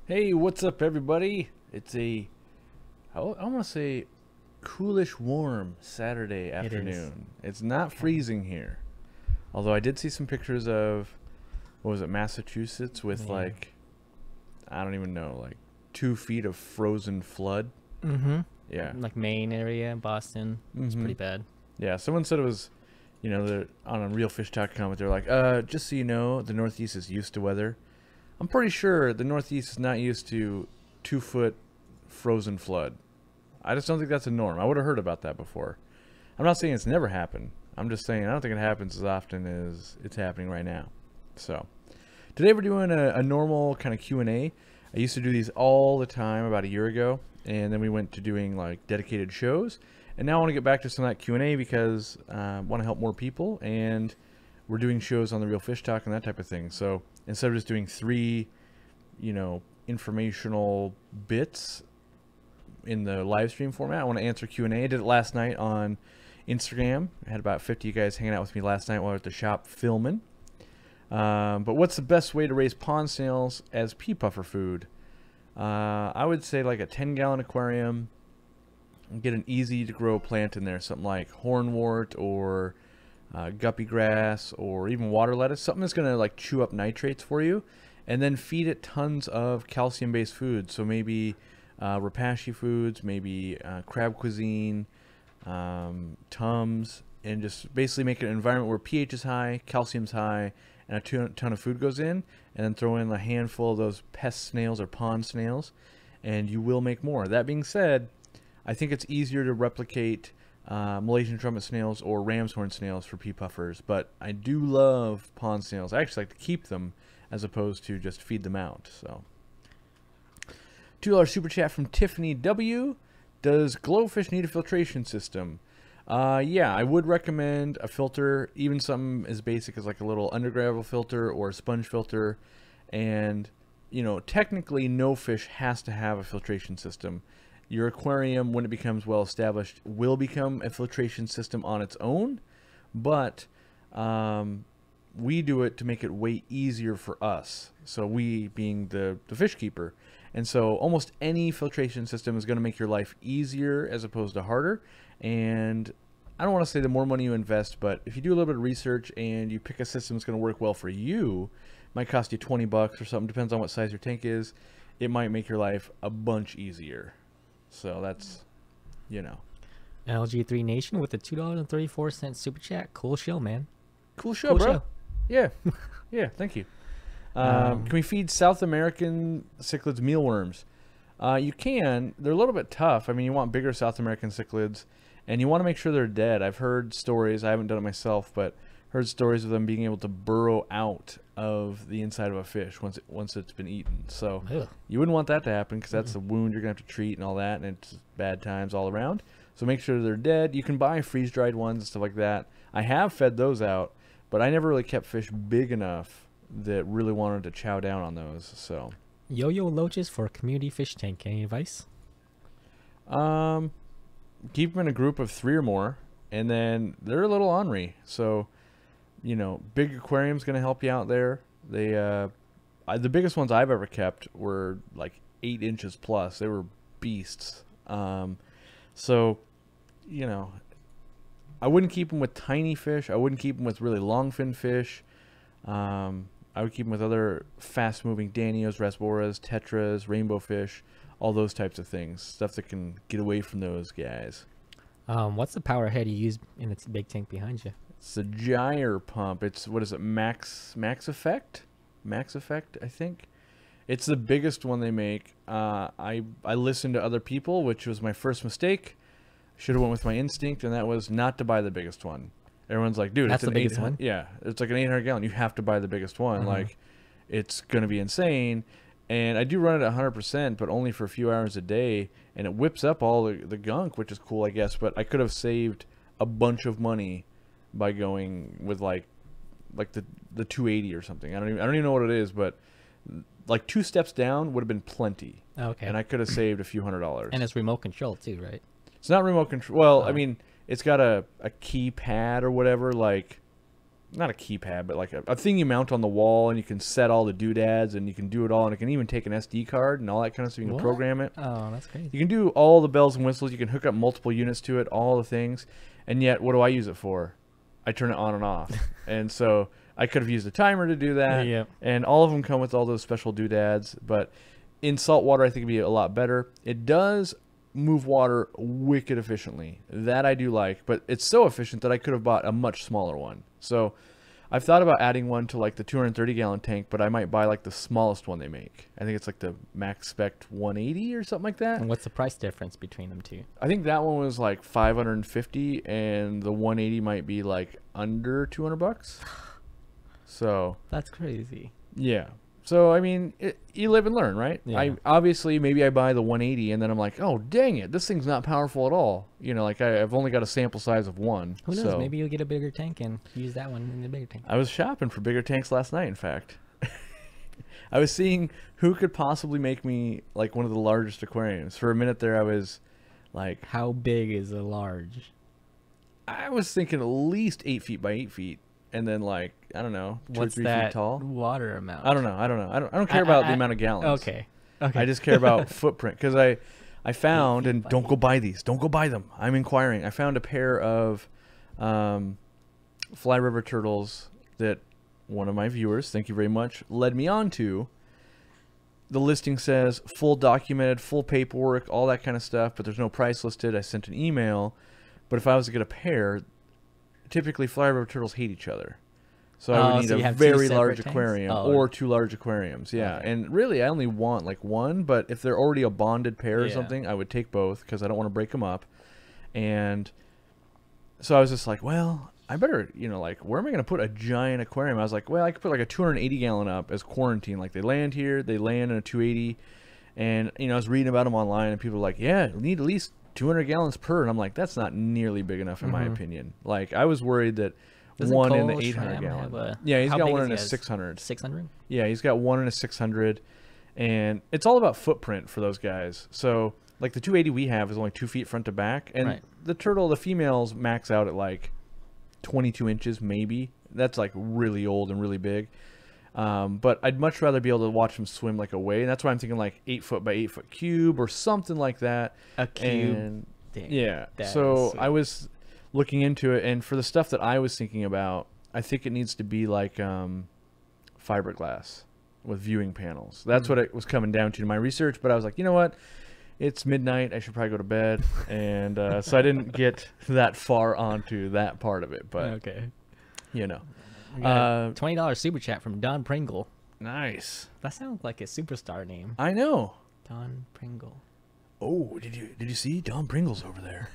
Hey, what's up, everybody? It's I want to say, coolish warm Saturday It is. afternoon. It's not Kind freezing here. Although I did see some pictures of, what was it, Massachusetts with Yeah. I don't even know, like 2 feet of frozen flood. Mm-hmm. Yeah. Like Maine area, Boston. It's Mm-hmm. pretty bad. Yeah, someone said it was, they're on a Real Fish Talk comment. They're like, just so you know, the Northeast is used to weather. I'm pretty sure the Northeast is not used to 2 foot frozen flood. I just don't think that's a norm. I would have heard about that before. I'm not saying it's never happened. I'm just saying I don't think it happens as often as it's happening right now. So today we're doing a normal kind of Q&A. I used to do these all the time about a year ago, and then we went to doing like dedicated shows. And now I want to get back to some of that Q&A because I want to help more people, and we're doing shows on the Real Fish Talk and that type of thing. So instead of just doing three, informational bits in the live stream format, I want to answer Q&A. I did it last night on Instagram. I had about 50 of you guys hanging out with me last night while I was at the shop filming. But what's the best way to raise pond snails as pea puffer food? I would say like a 10-gallon aquarium. Get an easy to grow plant in there, something like hornwort or guppy grass or even water lettuce, something that's going to like chew up nitrates for you, and then feed it tons of calcium-based foods. So maybe Repashy foods, maybe crab cuisine, Tums, and just basically make it an environment where pH is high, calcium's high, and a ton of food goes in, and then throw in a handful of those pest snails or pond snails, and you will make more. That being said, I think it's easier to replicate Malaysian trumpet snails or ram's horn snails for pea puffers, but I do love pond snails. I actually like to keep them as opposed to just feed them out. So, $2 super chat from Tiffany W. Does glowfish need a filtration system? Yeah, I would recommend a filter, even something as basic as like a little undergravel filter or a sponge filter. And, technically no fish has to have a filtration system. Your aquarium, when it becomes well established, will become a filtration system on its own, but we do it to make it way easier for us. So we being the fish keeper. And so almost any filtration system is going to make your life easier as opposed to harder. And I don't want to say the more money you invest, but if you do a little bit of research and you pick a system that's going to work well for you, it might cost you $20 or something, depends on what size your tank is. It might make your life a bunch easier. So that's, LG3 Nation with a $2.34 super chat. Cool show, man. Cool show, Cool bro. show. Yeah. Yeah, thank you. Can we feed South American cichlids mealworms? You can. They're a little bit tough. I mean, you want bigger South American cichlids, and you want to make sure they're dead. I've heard stories. I haven't done it myself, but heard stories of them being able to burrow out of the inside of a fish once it's been eaten. So Ugh. you wouldn't want that to happen because that's a wound you're gonna have to treat and all that, and it's bad times all around. So make sure they're dead. You can buy freeze-dried ones and stuff like that. I have fed those out, but I never really kept fish big enough that really wanted to chow down on those. So Yo-yo loaches for a community fish tank. Any advice? keep them in a group of 3 or more, and then they're a little ornery. So big aquarium's gonna help you out there. They the biggest ones I've ever kept were like 8 inches plus. They were beasts. So I wouldn't keep them with tiny fish. I wouldn't keep them with really long fin fish. I would keep them with other fast moving Danios, Rasboras, Tetras, rainbow fish, all those types of things. Stuff that can get away from those guys. What's the power head you use in the big tank behind you? It's the gyre pump. It's, what is it, Max Effect? Max Effect, I think. It's the biggest one they make. I listened to other people, which was my first mistake. Should have went with my instinct, and that was not to buy the biggest one. Everyone's like, dude, That's it's the an biggest 800. one? Yeah, it's like an 800 gallon. You have to buy the biggest one. Like, it's gonna be insane. And I do run it at 100%, but only for a few hours a day, and it whips up all the gunk, which is cool, I guess. But I could have saved a bunch of money by going with like the 280 or something. I don't even know what it is, but like 2 steps down would have been plenty, Okay. and I could have saved a few $100s. And it's remote control too, right? It's not remote control. Well, I Oh. mean, it's got a keypad or whatever, like not a keypad, but like a thing you mount on the wall, and you can set all the doodads, and you can do it all, and it can even take an SD card and all that kind of stuff. You can program it. Oh, that's crazy. You can do all the bells and whistles. You can hook up multiple units to it, all the things. And yet, what do I use it for? I turn it on and off. And so I could have used a timer to do that. Yep. And all of them come with all those special doodads. But in salt water, I think it'd be a lot better. It does move water wicked efficiently. That I do like. But it's so efficient that I could have bought a much smaller one. So I've thought about adding one to like the 230-gallon tank, but I might buy like the smallest one they make. I think it's like the Max Spec 180 or something like that. And what's the price difference between them two? I think that one was like 550, and the 180 might be like under 200 bucks. So that's crazy. Yeah. So I mean, you live and learn, right? Yeah. Obviously maybe I buy the 180, and then I'm like, oh dang it, this thing's not powerful at all. You know, like I've only got a sample size of one. Who knows? So Maybe you'll get a bigger tank and use that one in the bigger tank. I was shopping for bigger tanks last night, in fact. I was seeing who could possibly make me like one of the largest aquariums. For a minute there, I was like, how big is a large? I was thinking at least 8 feet by 8 feet. And then, like, I don't know, 2 or 3 feet tall. Water amount? I don't know. I don't care about the amount of gallons. Okay. I just care about footprint, because I found, and don't go buy these. Don't go buy them. I'm inquiring. I found a pair of fly river turtles that one of my viewers, thank you very much, led me on to. The listing says full documented, full paperwork, all that kind of stuff, but there's no price listed. I sent an email, but if I was to get a pair, typically fly river turtles hate each other. So I would need a very large aquarium or 2 large aquariums. Yeah. Okay. And really I only want like one, but if they're already a bonded pair or something, I would take both because I don't want to break them up. And so I was just like, well, I better, you know, like, where am I going to put a giant aquarium? I was like, well, I could put like a 280 gallon up as quarantine. Like, they land here, they land in a 280. And, you know, I was reading about them online, and people were like, yeah, you need at least 200 gallons per. And I'm like, that's not nearly big enough in my opinion. Like, I was worried that one in the 800 gallon. Yeah, he's got one in a 600. 600? Yeah, he's got one in a 600. And it's all about footprint for those guys. So, like, the 280 we have is only 2 feet front to back. And the turtle, the females max out at like 22 inches maybe. That's like really old and really big. But I'd much rather be able to watch them swim like away, and that's why I'm thinking like 8 foot by 8 foot cube or something like that. A cube. And yeah. So I was looking into it, and for the stuff that I was thinking about, I think it needs to be like fiberglass with viewing panels. That's what it was coming down to in my research. But I was like, you know what? It's midnight. I should probably go to bed. And so I didn't get that far onto that part of it. But, okay. You know. $20 super chat from Don Pringle. Nice. That sounds like a superstar name. I know. Don Pringle. Oh, did you see Don Pringle's over there?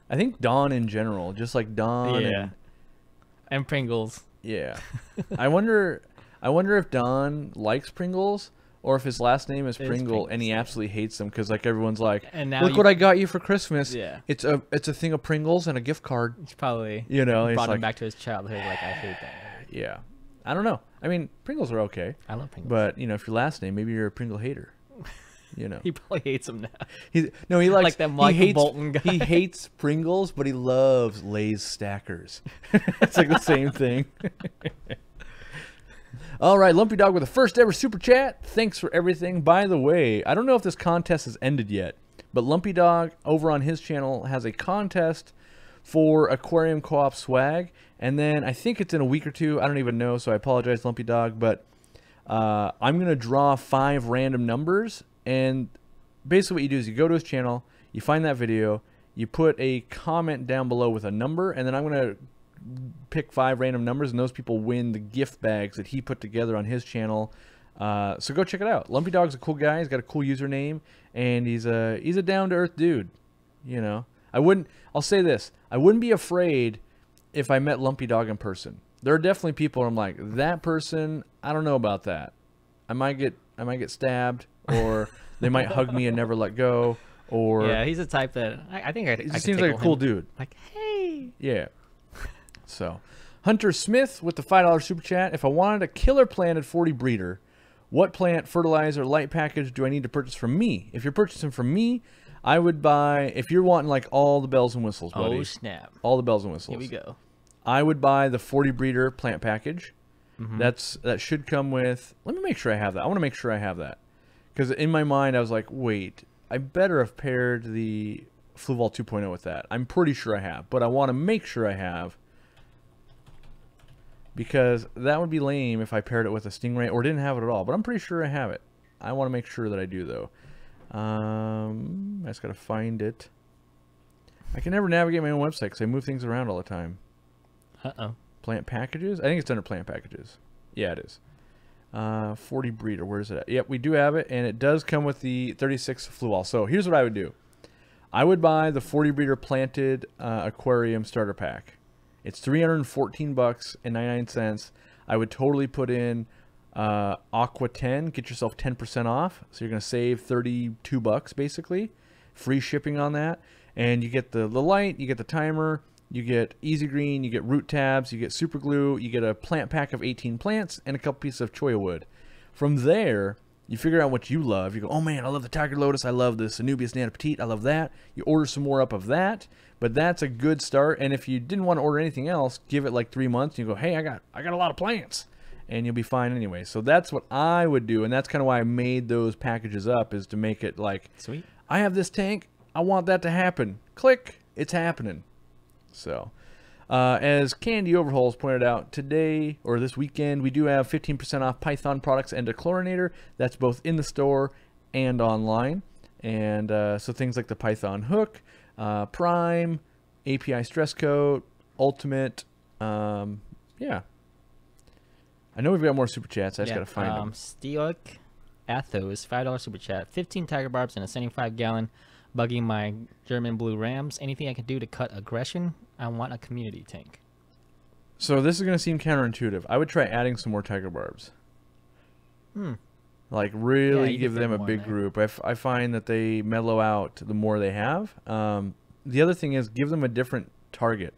I think Don in general, just like Don. Yeah. And Pringles. Yeah. I wonder if Don likes Pringles, or if his last name is Pringle and he absolutely hates them because like everyone's like, look what I got you for Christmas. Yeah. It's a thing of Pringles and a gift card. It's probably, you know, brought him back to his childhood. Like, I hate that. Yeah. I don't know. I mean, Pringles are okay. I love Pringles. But, you know, if your last name, maybe you're a Pringle hater. You know. He probably hates them now. He likes like that Michael Bolton guy. He hates Pringles, but he loves Lay's Stackers. It's like the same thing. All right, Lumpy Dog with the first ever super chat. Thanks for everything. By the way, I don't know if this contest has ended yet, but Lumpy Dog over on his channel has a contest for Aquarium Co-op swag, and then I think it's in a week or two. I don't even know, so I apologize, Lumpy Dog, but I'm going to draw 5 random numbers, and basically what you do is you go to his channel, you find that video, you put a comment down below with a number, and then I'm going to pick 5 random numbers, and those people win the gift bags that he put together on his channel. So go check it out. Lumpy Dog's a cool guy. He's got a cool username, and he's a down-to-earth dude. You know, I'll say this: I wouldn't be afraid if I met Lumpy Dog in person. There are definitely people I'm like, that person, I don't know about that. I might get stabbed, or they might hug me and never let go. Or yeah, he's the type that I think I just seems like a cool dude. Like, hey. Yeah. So, Hunter Smith with the $5 super chat. If I wanted a killer planted 40 breeder, what plant, fertilizer, light package do I need to purchase from me? If you're purchasing from me, I would buy, if you're wanting like all the bells and whistles, buddy. Oh, snap. All the bells and whistles. Here we go. I would buy the 40 breeder plant package. Mm-hmm. That should come with. Let me make sure I have that. I want to make sure I have that because in my mind I was like, wait, I better have paired the Fluval 2.0 with that. I'm pretty sure I have, but I want to make sure I have because that would be lame if I paired it with a Stingray or didn't have it at all. But I'm pretty sure I have it. I want to make sure that I do though. I just gotta find it. I can never navigate my own website because I move things around all the time. Uh-oh. Plant packages? I think it's under plant packages. Yeah, it is. 40 breeder. Where is it at? Yep, we do have it, and it does come with the 36 Fluval. So here's what I would do. I would buy the 40 breeder planted aquarium starter pack. It's $314.99. I would totally put in Aqua 10. Get yourself 10% off. So you're going to save $32 basically. Free shipping on that. And you get the light, you get the timer, you get Easy Green, you get root tabs, you get super glue, you get a plant pack of 18 plants, and a couple pieces of cholla wood. From there, you figure out what you love. You go, oh man, I love the Tiger Lotus, I love this Anubias Nana Petite, I love that. You order some more up of that, but that's a good start. And if you didn't want to order anything else, give it like 3 months, and you go, hey, I got a lot of plants, and you'll be fine anyway. So that's what I would do, and that's kind of why I made those packages up, is to make it like, Sweet. I have this tank, I want that to happen. Click, it's happening. So, as Candy Overhauls pointed out, today or this weekend, we do have 15% off Python products and a chlorinator. That's both in the store and online. And so things like the Python hook, Prime, API stress coat, Ultimate. Yeah. I know we've got more super chats. I just got to find them. Steoic Athos, $5 super chat. 15 Tiger Barbs in a 75-gallon. Bugging my German blue Rams. Anything I can do to cut aggression? I want a community tank. So this is going to seem counterintuitive. I would try adding some more Tiger Barbs. Like really give them a big group. I find that they mellow out the more they have. The other thing is give them a different target.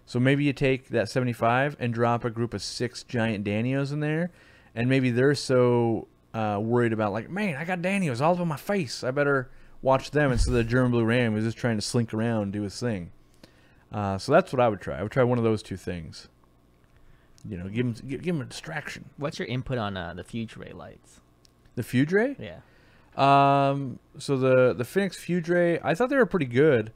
So maybe you take that 75 and drop a group of 6 giant Danios in there. And maybe they're so worried about like, man, I got Danios all over my face. I better watch them instead of the German blue ram who's just trying to slink around and do his thing. So that's what I would try. I would try one of those two things. You know, give him a distraction. What's your input on the Fuge Ray lights? The Fuge Ray? Yeah. So the Phoenix Fuge Ray, I thought they were pretty good.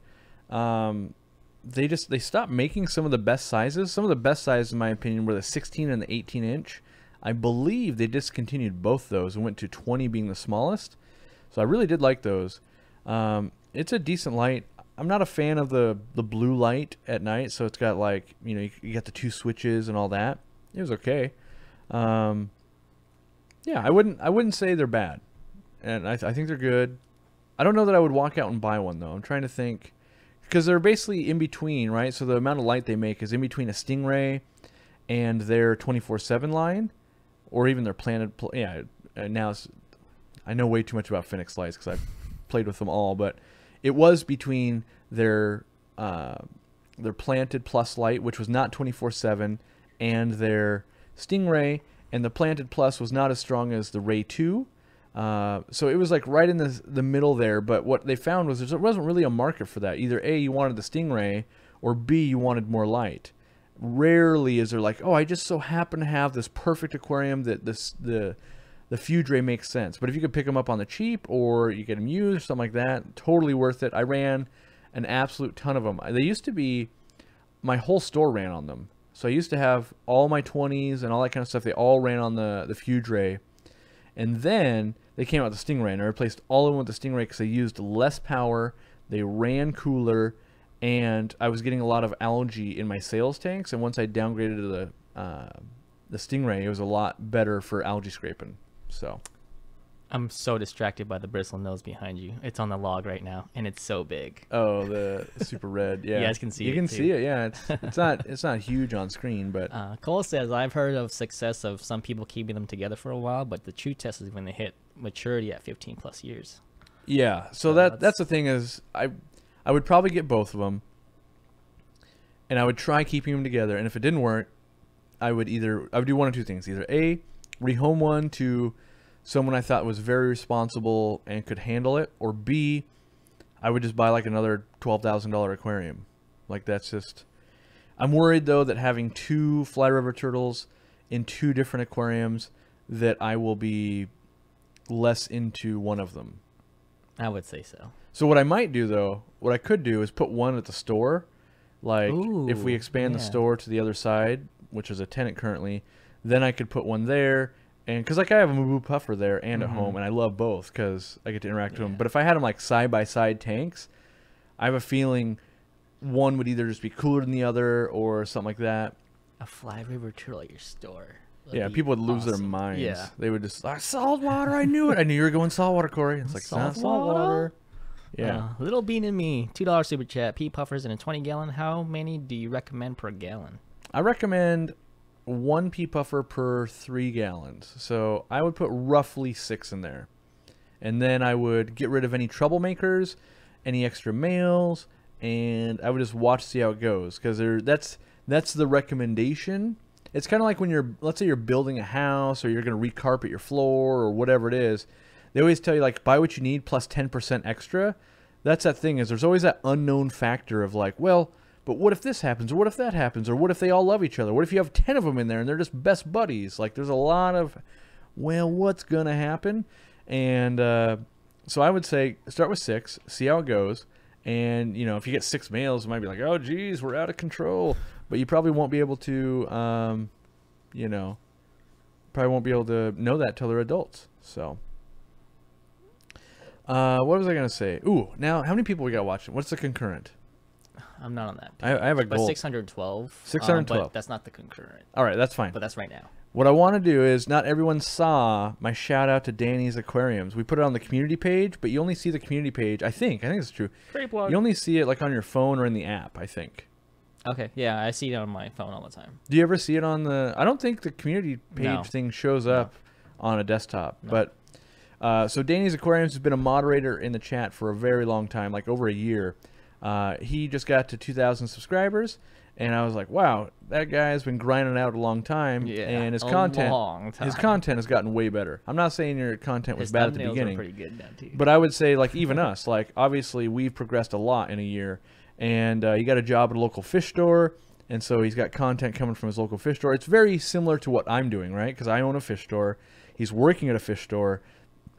They stopped making some of the best sizes. Some of the best sizes, in my opinion, were the 16 and the 18 inch. I believe they discontinued both those and went to 20 being the smallest. So I really did like those. It's a decent light. I'm not a fan of the blue light at night, so it's got like, you know, you got the 2 switches and all that. It was okay. Yeah, I wouldn't say they're bad, and I think they're good. I don't know that I would walk out and buy one though. I'm trying to think, because they're basically in between, right? So the amount of light they make is in between a Stingray and their 24/7 line, or even their planted. Yeah, now I know way too much about Phoenix lights because I've played with them all, but it was between their planted plus light, which was not 24/7, and their Stingray, and the planted plus was not as strong as the Ray 2. So it was like right in the middle there, but what they found was there wasn't really a market for that. Either A, you wanted the Stingray, or B, you wanted more light. Rarely is there like, oh, I just so happen to have this perfect aquarium that the Fuge Ray makes sense. But if you could pick them up on the cheap, or you get them used or something like that, totally worth it. I ran an absolute ton of them. They used to be, my whole store ran on them. So I used to have all my 20s and all that kind of stuff. They all ran on the Fuge Ray. And then they came out with the Stingray, and I replaced all of them with the Stingray because they used less power, they ran cooler, and I was getting a lot of algae in my sales tanks. And once I downgraded to the Stingray, it was a lot better for algae scraping. So I'm so distracted by the bristle nose behind you. It's on the log right now, and it's so big. Oh, the super red. Yeah, you guys can see it. You can see it. Yeah, it's not huge on screen, but Cole says I've heard of success of some people keeping them together for a while, but the true test is when they hit maturity at 15+ years. Yeah, so that's the thing is I would probably get both of them, and I would try keeping them together. And if it didn't work, I would do one of two things: either A, rehome one to someone I thought was very responsible and could handle it, or B, I would just buy like another $12,000 aquarium. Like that's just, I'm worried though that having 2 fly river turtles in 2 different aquariums, that I will be less into one of them. I would say so. So what I might do though, what I could do is put one at the store. Like if we Ooh, expand the yeah. store to the other side, which is a tenant currently, then I could put one there. And because like I have a Mubu puffer there and at home, and I love both because I get to interact with them. But if I had them like side by side tanks, I have a feeling one would either just be cooler than the other or something like that. A fly river turtle at your store. Yeah, people would lose their minds. Yeah. They would just like, salt water. I knew it. I knew you were going saltwater, Corey. It's like it's not saltwater. Yeah. Little Bean and Me, $2 super chat. Pea puffers in a 20-gallon. How many do you recommend per gallon? I recommend 1 pea puffer per 3 gallons. So I would put roughly 6 in there. And then I would get rid of any troublemakers, any extra males, and I would just watch, see how it goes. Because that's the recommendation. It's kind of like when let's say you're building a house or you're going to recarpet your floor or whatever it is. They always tell you, like, buy what you need plus 10% extra. That's that thing, is there's always that unknown factor of like, well, but what if this happens, or what if that happens, or what if they all love each other? What if you have 10 of them in there and they're just best buddies? Like, there's a lot of, well, what's going to happen? And so I would say start with 6, see how it goes. And, you know, if you get 6 males, it might be like, oh, geez, we're out of control. But you probably won't be able to, you know, probably won't be able to know that till they're adults. So, what was I going to say? Ooh, now, how many people we got watching? What's the concurrent? I'm not on that. I have a But goal. 612. 612. But that's not the concurrent. All right, that's fine. But that's right now. What I want to do is, not everyone saw my shout out to Danny's Aquariums. We put it on the community page, but you only see the community page. I think it's true. Free plug. You only see it like on your phone or in the app, I think. Okay, yeah, I see it on my phone all the time. Do you ever see it on the... I don't think the community page No. thing shows up on a desktop. No. But so Danny's Aquariums has been a moderator in the chat for a very long time, like over a year. He just got to 2,000 subscribers, and I was like, wow, that guy's been grinding out a long time, Yeah, and his a content long time. his content has gotten way better. I'm not saying your content was His bad at the thumbnails are beginning, pretty good now too. but I would say, like, even us, like, obviously we've progressed a lot in a year, and he got a job at a local fish store, and so he's got content coming from his local fish store. It's very similar to what I'm doing, right? Because I own a fish store. He's working at a fish store,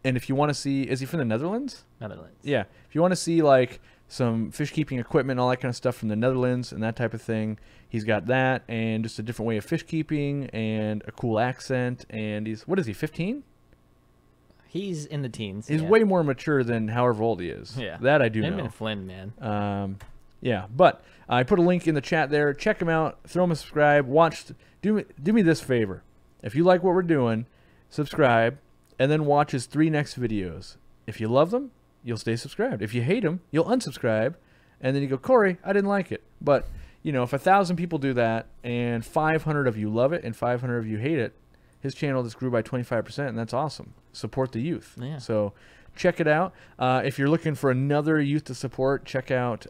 and if you want to see, is he from the Netherlands? Netherlands. Yeah. If you want to see, like, some fish keeping equipment, all that kind of stuff from the Netherlands and that type of thing, he's got that, and just a different way of fish keeping and a cool accent. And he's, what is he, 15? He's in the teens. He's yeah. way more mature than however old he is. Yeah. That I do Him know. and Flynn, man. Yeah, but I put a link in the chat there. Check him out. Throw him a subscribe. Watch. Do me this favor. If you like what we're doing, subscribe, and then watch his 3 next videos. If you love them, you'll stay subscribed. If you hate them, you'll unsubscribe, and then you go, Corey, I didn't like it. But, you know, if 1,000 people do that, and 500 of you love it, and 500 of you hate it, his channel just grew by 25%, and that's awesome. Support the youth. Yeah. So check it out. If you're looking for another youth to support, check out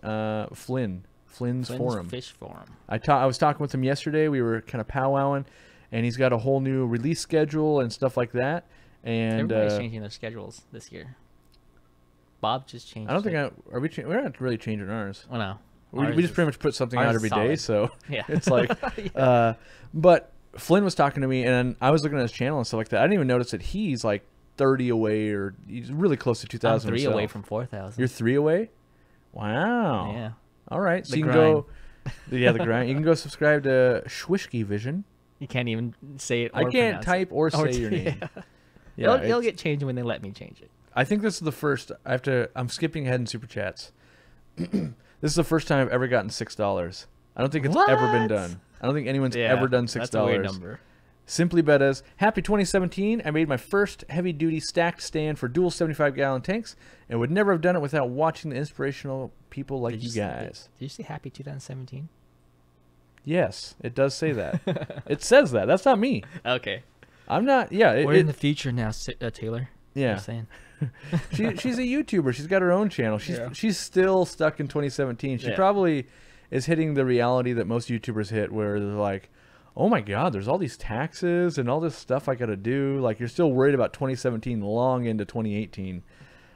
Flynn's forum. Fish Forum. I was talking with him yesterday. We were kind of powwowing, and he's got a whole new release schedule and stuff like that. And Everybody's changing their schedules this year. Bob just changed. I don't think it. we're not really changing ours. Oh no. We just pretty much put something ours out is every day, solid. so Yeah. it's like. Yeah. But Flynn was talking to me, and I was looking at his channel and stuff like that. I didn't even notice that he's like 30 away, or he's really close to I'm 2,000. 3 himself. away from 4,000. You're 3 away. Wow. Yeah. All right, so The you can grind. go. Yeah, the grind. You can go subscribe to Schwishky Vision. You can't even say it. I Or can't pronounce type or say your yeah. name. Yeah, it'll it's- get changed when they let me change it. I think this is the first. I'm skipping ahead in super chats. This is the first time I've ever gotten $6. I don't think it's ever been What? done. I don't think anyone's Yeah, ever done $6. That's a weird number. Simply Bettas. Happy 2017. I made my first heavy-duty stacked stand for dual 75-gallon tanks, and would never have done it without watching the inspirational people like you guys. Did you say happy 2017? Yes, it does say that. It says that. That's not me. Okay. I'm not. Yeah. We're in the future now, Taylor. Yeah. You're saying. She's a YouTuber. She's got her own channel. She's still stuck in 2017. She Yeah. probably is hitting the reality that most YouTubers hit, where they're like, "Oh my God, there's all these taxes and all this stuff I got to do." Like, you're still worried about 2017 long into 2018.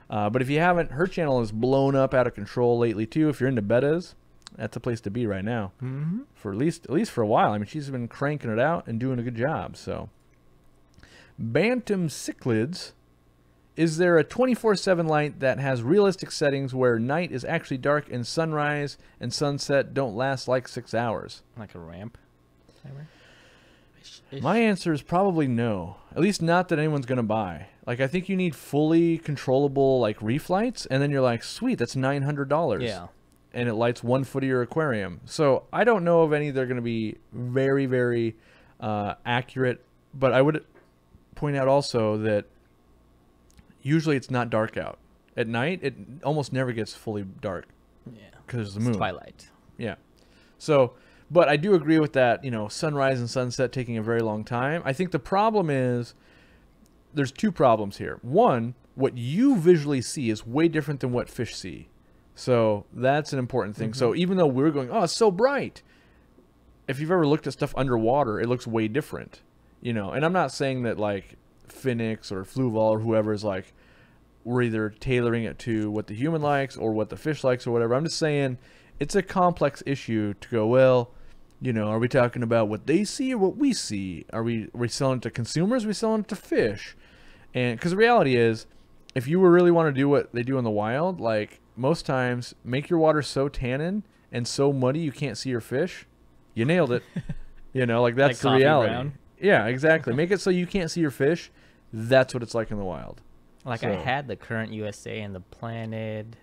But if you haven't, her channel is blown up out of control lately too. If you're into betas, That's a place to be right now. Mm-hmm. For at least for a while. I mean, she's been cranking it out and doing a good job. So, Bantam Cichlids. Is there a 24/7 light that has realistic settings where night is actually dark and sunrise and sunset don't last like 6 hours? Like a ramp. My answer is probably no. At least not that anyone's going to buy. Like, I think you need fully controllable, like, reef lights, and then you're like, sweet, that's $900. Yeah. And it lights 1 foot of your aquarium. So I don't know of any that are going to be very, very accurate. But I would point out also that usually it's not dark out. At night, it almost never gets fully dark. Yeah. Because of the moon. It's twilight. Yeah. So, but I do agree with that, sunrise and sunset taking a very long time. I think the problem is there's 2 problems here. One, what you visually see is way different than what fish see. So that's an important thing. Mm-hmm. So even though we're going, oh, it's so bright. If you've ever looked at stuff underwater, it looks way different. And I'm not saying that like Phoenix or Fluval or whoever is like, we're either tailoring it to what the human likes or what the fish likes or whatever. I'm just saying it's a complex issue to go, well, are we talking about what they see or what we see? Are we selling it to consumers? Are we selling it to fish? And because the reality is, if you really want to do what they do in the wild, like most times, make your water so tannin and so muddy you can't see your fish, you nailed it. Like that's like the reality. Brown. Yeah, exactly. Make it so you can't see your fish. That's what it's like in the wild. Like I had the Current USA and the Planet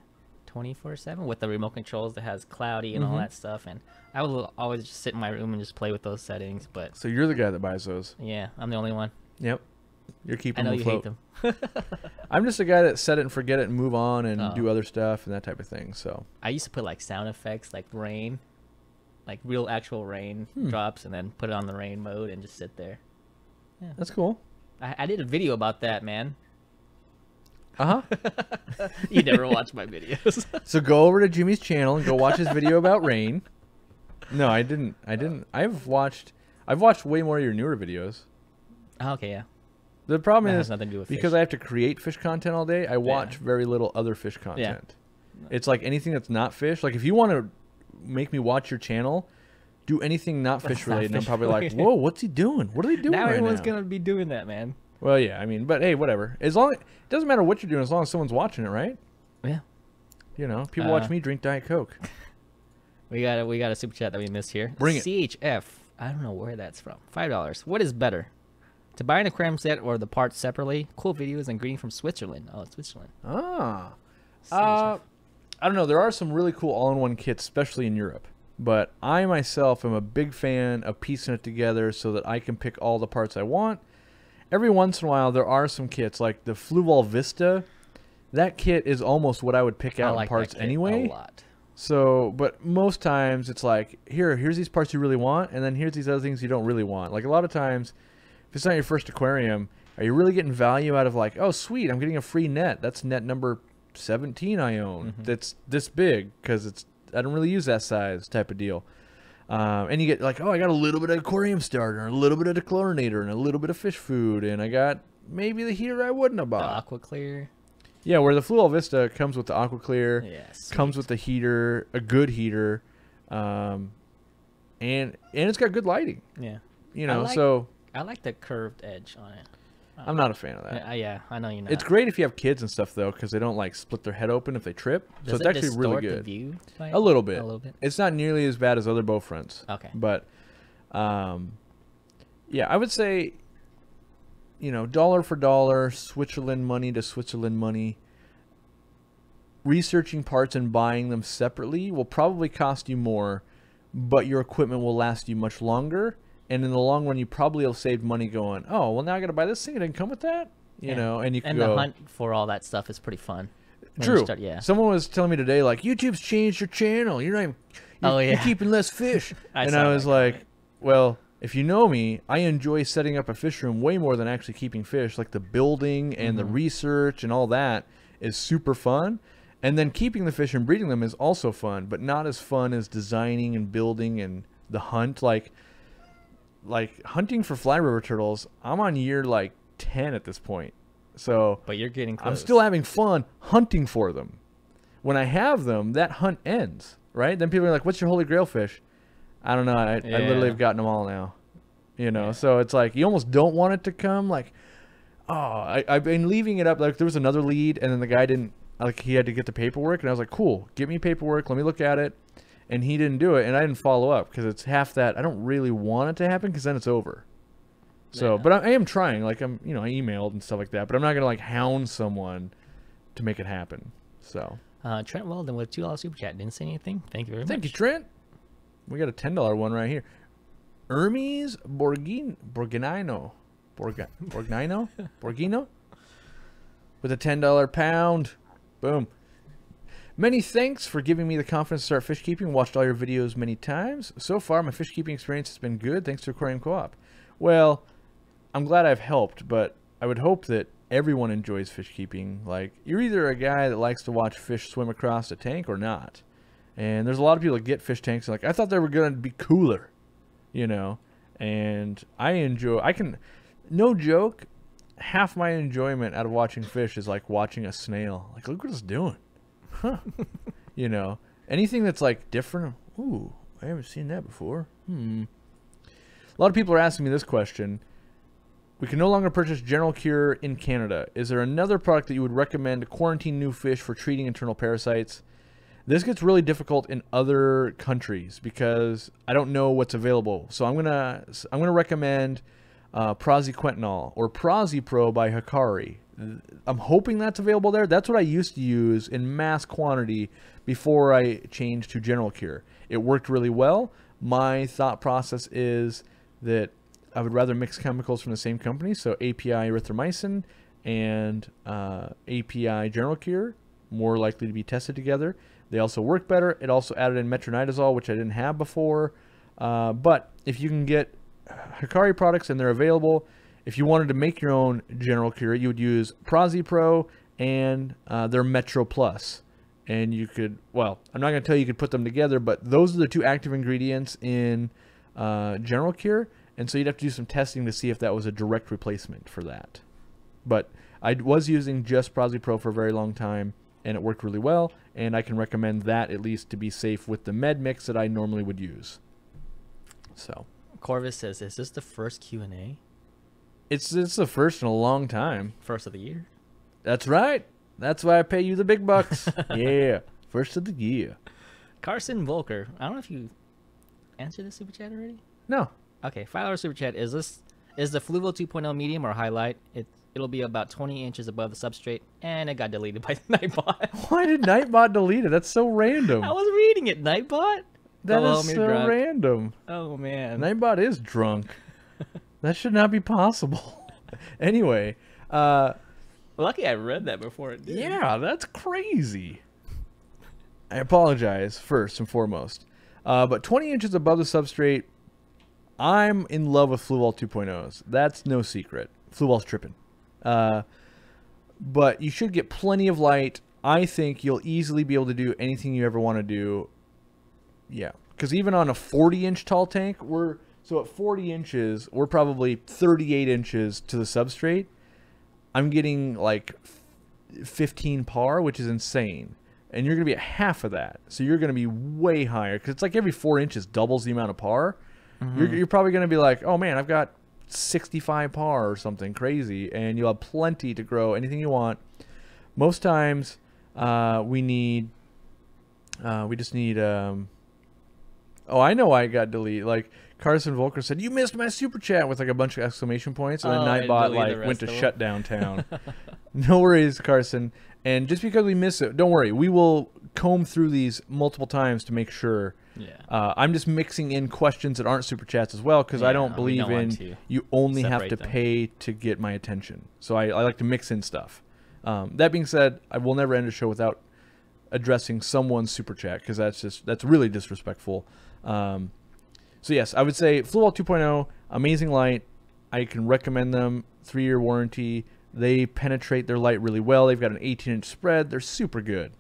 24/7 with the remote controls that has cloudy and all that stuff, and I would always just sit in my room and just play with those settings. But so you're the guy that buys those. Yeah, I'm the only one. Yep. You're keeping them afloat. I know you hate them. I'm just a guy that set it and forget it and move on and do other stuff and that type of thing. So I used to put like sound effects, like rain, like real actual rain drops, and then put it on the rain mode and just sit there. Yeah, that's cool. I did a video about that, man. Uh-huh. You never watch my videos. So go over to Jimmy's channel and go watch his video about rain. No, I didn't. I've watched way more of your newer videos. Oh, okay, yeah. The problem that is has nothing to do with because fish. I have to create fish content all day, I watch very little other fish content. Yeah. It's like anything that's not fish. Like if you want to make me watch your channel, do anything not fish related, and I'm probably like, whoa, what's he doing? What are they doing now right everyone's now? going to be doing that, man. Well, yeah, I mean, but hey, whatever. It doesn't matter what you're doing as long as someone's watching it, right? Yeah. People watch me drink Diet Coke. We got a super chat that we missed here. Bring it. CHF. I don't know where that's from. $5. What is better? To buy an aquarium set or the parts separately? Cool videos and greeting from Switzerland. Oh, it's Switzerland. I don't know. There are some really cool all-in-one kits, especially in Europe. But I myself am a big fan of piecing it together so that I can pick all the parts I want. Every once in a while, there are some kits, like the Fluval Vista. That kit is almost what I would pick out in parts anyway. A lot. So, but most times it's like, here's these parts you really want, and then here's these other things you don't really want. Like a lot of times, if it's not your first aquarium, are you really getting value out of like, oh, sweet, I'm getting a free net. That's net number 17 I own. That's this big because I don't really use that size type of deal. And you get like, oh, I got a little bit of aquarium starter, and a little bit of dechlorinator, and a little bit of fish food, and I got maybe the heater I wouldn't have bought. The AquaClear. Yeah, where the Fluval Vista comes with the AquaClear, Yes. comes with the heater, a good heater, and it's got good lighting. Yeah. I like the curved edge on it. I'm not a fan of that. Yeah, I know you're not. It's great if you have kids and stuff though, because they don't like split their head open if they trip. So it's actually really good. The view, like, a little bit. A little bit. It's not nearly as bad as other bow fronts. Okay. But, yeah, I would say, dollar for dollar, Switzerland money to Switzerland money. Researching parts and buying them separately will probably cost you more, but your equipment will last you much longer. And in the long run, you probably will save money going, oh, well, now I got to buy this thing. It didn't come with that. You know, and you can go. And the hunt for all that stuff is pretty fun. True. Someone was telling me today, like, YouTube's changed your channel. You're keeping less fish. And I was like, well, if you know me, I enjoy setting up a fish room way more than actually keeping fish. Like the building and the research and all that is super fun. And then keeping the fish and breeding them is also fun, but not as fun as designing and building and the hunt. Like hunting for fly river turtles, I'm on year like 10 at this point. So but you're getting close. I'm still having fun hunting for them. When I have them, that hunt ends. right? Then people are like, what's your holy grail fish? I don't know. I literally have gotten them all now. You know, so it's like you almost don't want it to come. Like, oh, I've been leaving it up. Like there was another lead, and then the guy didn't. Like he had to get the paperwork, and I was like, cool, give me paperwork. Let me look at it. And he didn't do it, and I didn't follow up because it's half that. I don't really want it to happen because then it's over. So, but I am trying. Like I emailed and stuff like that, but I'm not gonna like hound someone to make it happen. So. Trent Weldon with $2 super chat didn't say anything. Thank you very much. Thank you, Trent. We got a $10 one right here. Hermes Borginino with a $10 pound. Boom. Many thanks for giving me the confidence to start fish keeping. Watched all your videos many times. So far, my fish keeping experience has been good thanks to Aquarium Co-op. Well, I'm glad I've helped, but I would hope that everyone enjoys fish keeping. Like, you're either a guy that likes to watch fish swim across a tank or not. And there's a lot of people that get fish tanks and like, I thought they were going to be cooler, you know. And no joke, half my enjoyment out of watching fish is like watching a snail. Like, look what it's doing. Huh. You know, anything that's like different. Ooh, I haven't seen that before. A lot of people are asking me this question. We can no longer purchase General Cure in Canada. Is there another product that you would recommend to quarantine new fish for treating internal parasites? This gets really difficult in other countries because I don't know what's available. So I'm gonna recommend praziquantel or PraziPro by Hikari. I'm hoping that's available there. That's what I used to use in mass quantity before I changed to General Cure. It worked really well. My thought process is that I would rather mix chemicals from the same company, so API erythromycin and API General Cure, more likely to be tested together. They also work better. It also added in metronidazole, which I didn't have before. But if you can get Hikari products and they're available, if you wanted to make your own General Cure, you would use PraziPro and their Metro Plus. And you could, well, I'm not going to tell you could put them together, but those are the two active ingredients in General Cure. And so you'd have to do some testing to see if that was a direct replacement for that. But I was using just PraziPro for a very long time, and it worked really well. And I can recommend that at least to be safe with the med mix that I normally would use. So Corvus says, is this the first Q&A? It's the first in a long time. First of the year? That's right. That's why I pay you the big bucks. Yeah. First of the year. Carson Volker. I don't know if you answered the super chat already. No. Okay, $5 super chat. Is the Fluval 2.0 medium or highlight? It'll be about 20 inches above the substrate, and it got deleted by Nightbot. Why did Nightbot delete it? That's so random. I was reading it, Nightbot. That is so random. Oh, man. Nightbot is drunk. That should not be possible. Anyway. Lucky I read that before it did. Yeah, that's crazy. I apologize, first and foremost. But 20 inches above the substrate, I'm in love with Fluval 2.0s. That's no secret. Fluval's tripping. But you should get plenty of light. I think you'll easily be able to do anything you ever want to do. Yeah. Because even on a 40-inch tall tank, so at 40 inches, we're probably 38 inches to the substrate. I'm getting like 15 par, which is insane. And you're going to be at half of that. So you're going to be way higher. Because it's like every 4 inches doubles the amount of par. Mm-hmm. You're probably going to be like, oh man, I've got 65 par or something crazy. And you'll have plenty to grow anything you want. Most times we just need... oh, I know why it got deleted. Like, Carson Volker said, you missed my super chat with like a bunch of exclamation points. And then Nightbot like went to shut down town. No worries, Carson. And just because we miss it, don't worry. We will comb through these multiple times to make sure. Yeah. I'm just mixing in questions that aren't super chats as well because I don't believe in you only have to pay to get my attention. So I like to mix in stuff. That being said, I will never end a show without addressing someone's super chat because that's really disrespectful. So yes, I would say Fluval 2.0, amazing light. I can recommend them. 3-year warranty. They penetrate their light really well. They've got an 18-inch spread. They're super good.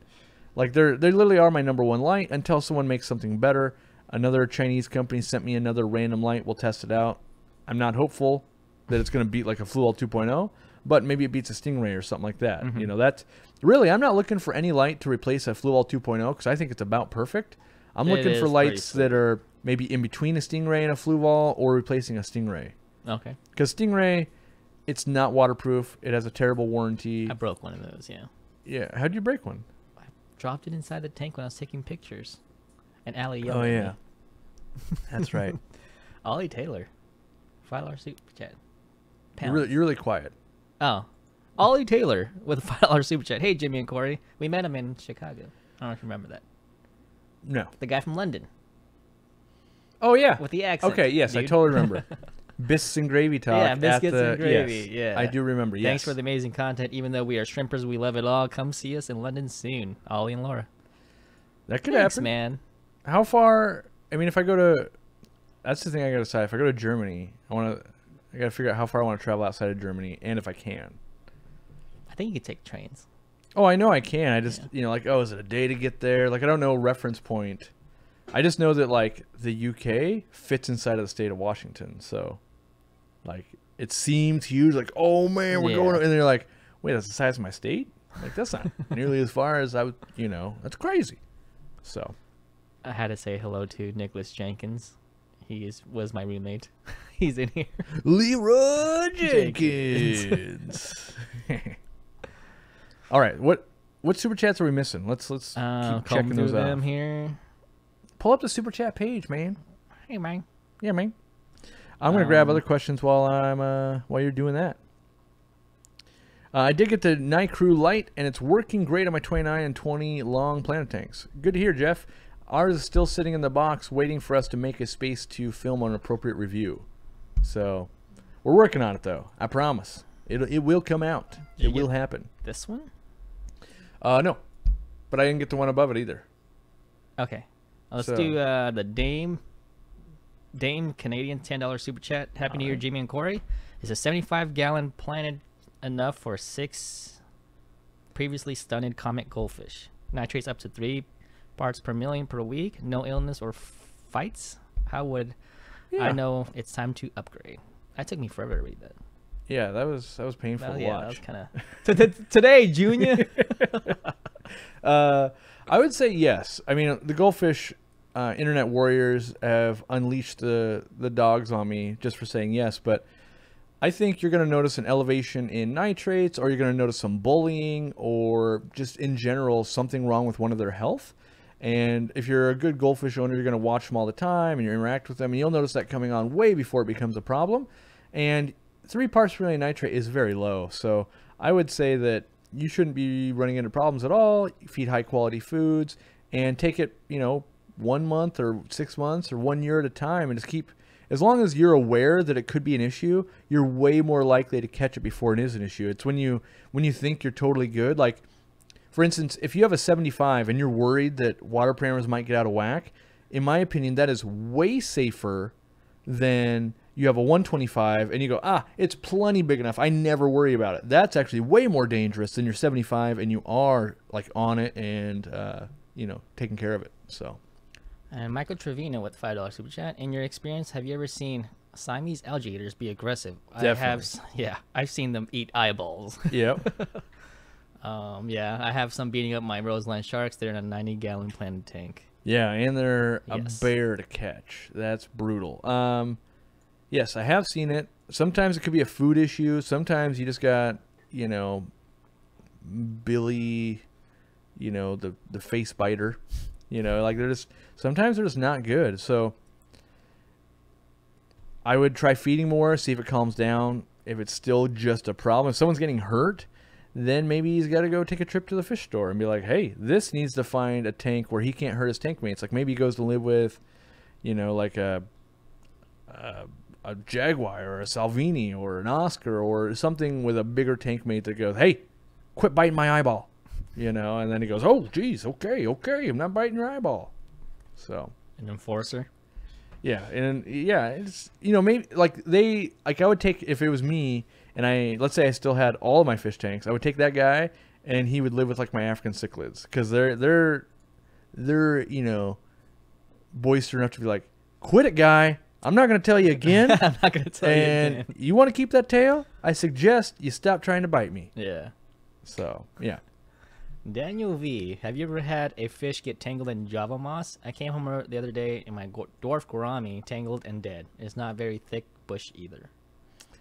Like they literally are my #1 light until someone makes something better. Another Chinese company sent me another random light. We'll test it out. I'm not hopeful that it's going to beat like a Fluval 2.0, but maybe it beats a Stingray or something like that. You know, that's really, I'm not looking for any light to replace a Fluval 2.0 because I think it's about perfect. I'm looking for lights that are maybe in between a Stingray and a Fluval or replacing a Stingray. Okay. Because Stingray, it's not waterproof. It has a terrible warranty. I broke one of those, yeah. Yeah. How'd you break one? I dropped it inside the tank when I was taking pictures. And Allie yelled Oh, at yeah. me. That's right. Ollie Taylor. $5 super chat. You're really quiet. Oh. Ollie Taylor with a $5 super chat. Hey, Jimmy and Corey. We met him in Chicago. I don't know if you remember that. No. The guy from London. Oh, yeah. With the accent. Okay, yes, dude. I totally remember. Biscuits and gravy talk. Yeah, biscuits at the, and gravy. Yes, Yeah. I do remember, yes. Thanks for the amazing content. Even though we are shrimpers, we love it all. Come see us in London soon. Ollie and Laura. That could Thanks, happen. man. How far? I mean, if I go to, that's the thing I gotta decide. If I go to Germany, I gotta figure out how far I want to travel outside of Germany, and if I can. I think you could take trains. Oh, I know I can. I just, like, oh, is it a day to get there? Like, I don't know reference point. I just know that, like, the UK fits inside of the state of Washington, so, like, it seems huge. Like, oh man, we're going, and they're like, wait, that's the size of my state? Like, that's not nearly as far as I would, that's crazy. So. I had to say hello to Nicholas Jenkins. He was my roommate. He's in here. Leroy Jenkins. All right, what super chats are we missing? Let's keep checking those out. Them here. Pull up the super chat page, man. Hey, man. Yeah, man. I'm gonna grab other questions while you're doing that. I did get the Night Crew Light, and it's working great on my 29 and 20 long planet tanks. Good to hear, Jeff. Ours is still sitting in the box, waiting for us to make a space to film an appropriate review. So, we're working on it, though. I promise. It will come out. It will happen. This one? No. But I didn't get the one above it either. Okay. Let's do the Dame Canadian $10 super chat. Happy New Year, Jimmy and Corey. Is a 75-gallon planet enough for 6 previously stunted comet goldfish? Nitrates up to 3 parts per million per week. No illness or fights. How would I know it's time to upgrade? That took me forever to read that. Yeah, that was painful to watch. That was kind of today, Junior. I would say yes. I mean, the goldfish internet warriors have unleashed the dogs on me just for saying yes, but I think you're going to notice an elevation in nitrates, or you're going to notice some bullying, or just in general something wrong with one of their health. And if you're a good goldfish owner, you're going to watch them all the time and you interact with them, and you'll notice that coming on way before it becomes a problem. And 3 parts per million nitrate is very low, so I would say that you shouldn't be running into problems at all. Feed high quality foods and take it, 1 month or 6 months or 1 year at a time, and just keep. As long as you're aware that it could be an issue, you're way more likely to catch it before it is an issue. It's when you think you're totally good. Like, for instance, if you have a 75 and you're worried that water parameters might get out of whack, in my opinion, that is way safer than you have a 125 and you go, it's plenty big enough, I never worry about it. That's actually way more dangerous than your 75 and you are like on it and taking care of it. So. And Michael Trevino with $5 super chat. In your experience, have you ever seen Siamese alligators be aggressive? Definitely. I've seen them eat eyeballs. Yep. I have some beating up my Roseland sharks. They're in a 90-gallon planet tank. Yeah, and they're a bear to catch. That's brutal. Yes, I have seen it. Sometimes it could be a food issue. Sometimes you just got, Billy, the face biter. Sometimes they're just not good. So I would try feeding more, see if it calms down. If it's still just a problem, if someone's getting hurt, then maybe he's got to go take a trip to the fish store and be like, hey, this needs to find a tank where he can't hurt his tank mates. Like maybe he goes to live with, like a Jaguar or a Salvini or an Oscar or something with a bigger tank mate that goes, hey, quit biting my eyeball. And then he goes, oh, geez, okay, I'm not biting your eyeball. So. An enforcer? Yeah, and it's, maybe, I would take, if it was me, and let's say I still had all of my fish tanks, I would take that guy, and he would live with, my African cichlids, because they're boisterous enough to be like, quit it, guy, I'm not going to tell you again. I'm not going to tell you again. And you want to keep that tail? I suggest you stop trying to bite me. Yeah. So, yeah. Daniel V, have you ever had a fish get tangled in Java moss? I came home the other day and my dwarf gourami tangled and dead. It's not very thick bush either.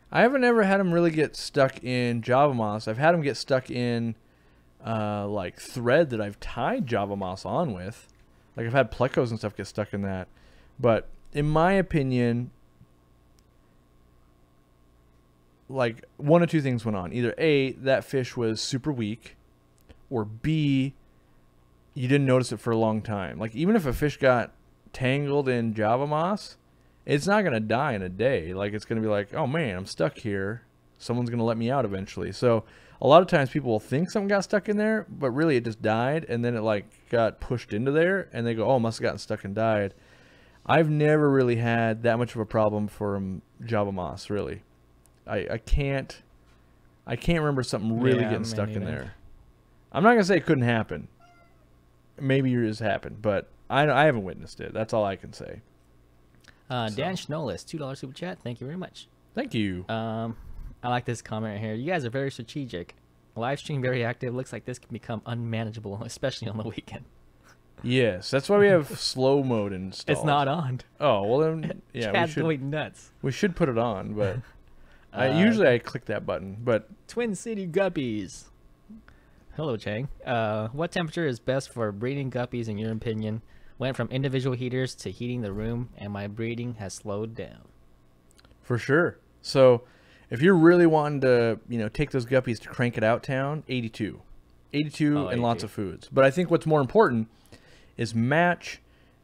I haven't ever had them really get stuck in Java moss. I've had them get stuck in like thread that I've tied Java moss on with. Like I've had plecos and stuff get stuck in that. But in my opinion, like one of two things went on. Either A, that fish was super weak, or B, you didn't notice it for a long time. Like even if a fish got tangled in Java moss, it's not going to die in a day. Like it's going to be like, oh man, I'm stuck here. Someone's going to let me out eventually. So a lot of times people will think something got stuck in there, but really it just died, and then it like got pushed into there, and they go, oh, must have gotten stuck and died. I've never really had that much of a problem for Java moss, really. I can't remember something really getting stuck in there. I'm not gonna say it couldn't happen. Maybe it has happened, but I haven't witnessed it. That's all I can say. Dan Schnollis, $2 super chat. Thank you very much. Thank you. I like this comment right here. You guys are very strategic. Live stream very active. Looks like this can become unmanageable, especially on the weekend. Yes, that's why we have slow mode installed. It's not on. Oh well, then yeah, Chad's going nuts. We should put it on, but usually I click that button. But Twin City Guppies. Hello, Chang. What temperature is best for breeding guppies in your opinion? Went from individual heaters to heating the room, and my breeding has slowed down. For sure. So if you're really wanting to, take those guppies to crank it out town, 82. 82 and lots of foods. But I think what's more important is match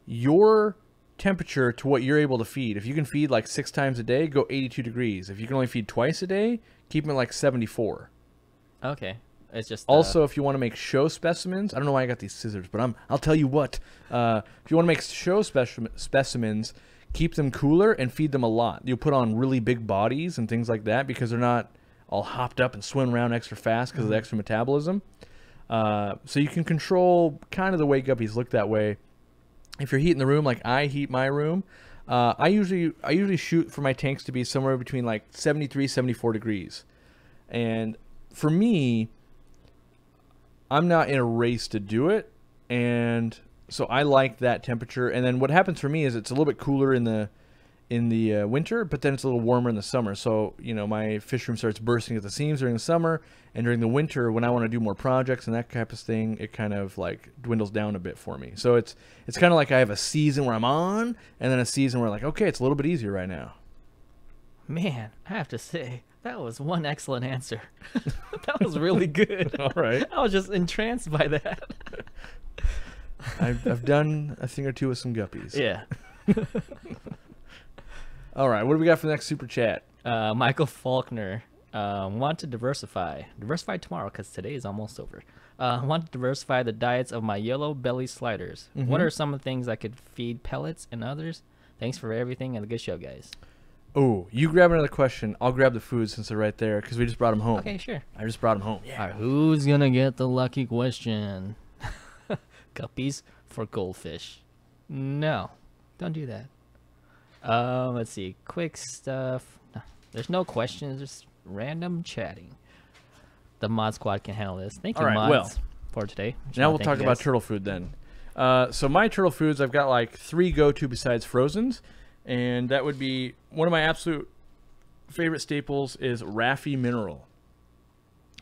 your temperature to what you're able to feed. If you can feed like 6 times a day, go 82 degrees. If you can only feed twice a day, keep them at like 74. Okay. It's just also, if you want to make show specimens, I don't know why I got these scissors, but I'll tell you what. If you want to make show specimens, keep them cooler and feed them a lot. You'll put on really big bodies and things like that because they're not all hopped up and swim around extra fast because of the extra metabolism. So you can control kind of the way guppies look that way. If you're heating the room like I heat my room, I usually shoot for my tanks to be somewhere between like 73, 74 degrees. And for me, I'm not in a race to do it, and so I like that temperature. And then what happens for me is it's a little bit cooler in the winter, but then it's a little warmer in the summer. So my fish room starts bursting at the seams during the summer, and during the winter when I want to do more projects and that type of thing, it kind of like dwindles down a bit for me. So it's kind of like I have a season where I'm on, and then a season where like, okay, it's a little bit easier right now. Man, I have to say, that was one excellent answer. That was really good. All right. I was just entranced by that. I've done a thing or two with some guppies. Yeah. All right. What do we got for the next super chat? Michael Faulkner. Want to diversify. Diversify tomorrow because today is almost over. Want to diversify the diets of my yellow belly sliders. Mm-hmm. What are some of the things I could feed pellets and others? Thanks for everything and a good show, guys. Oh, you grab another question. I'll grab the food since they're right there because we just brought them home. Okay, sure. I just brought them home. Yeah. All right, who's going to get the lucky question? Guppies for goldfish. No, don't do that. Let's see. Quick stuff. No, there's no questions. Just random chatting. The Mod Squad can handle this. Thank you, mods, for today. Now we'll talk about turtle food then. So my turtle foods, I've got like 3 go-to besides frozens. And that would be one of my absolute favorite staples is Raffi Mineral.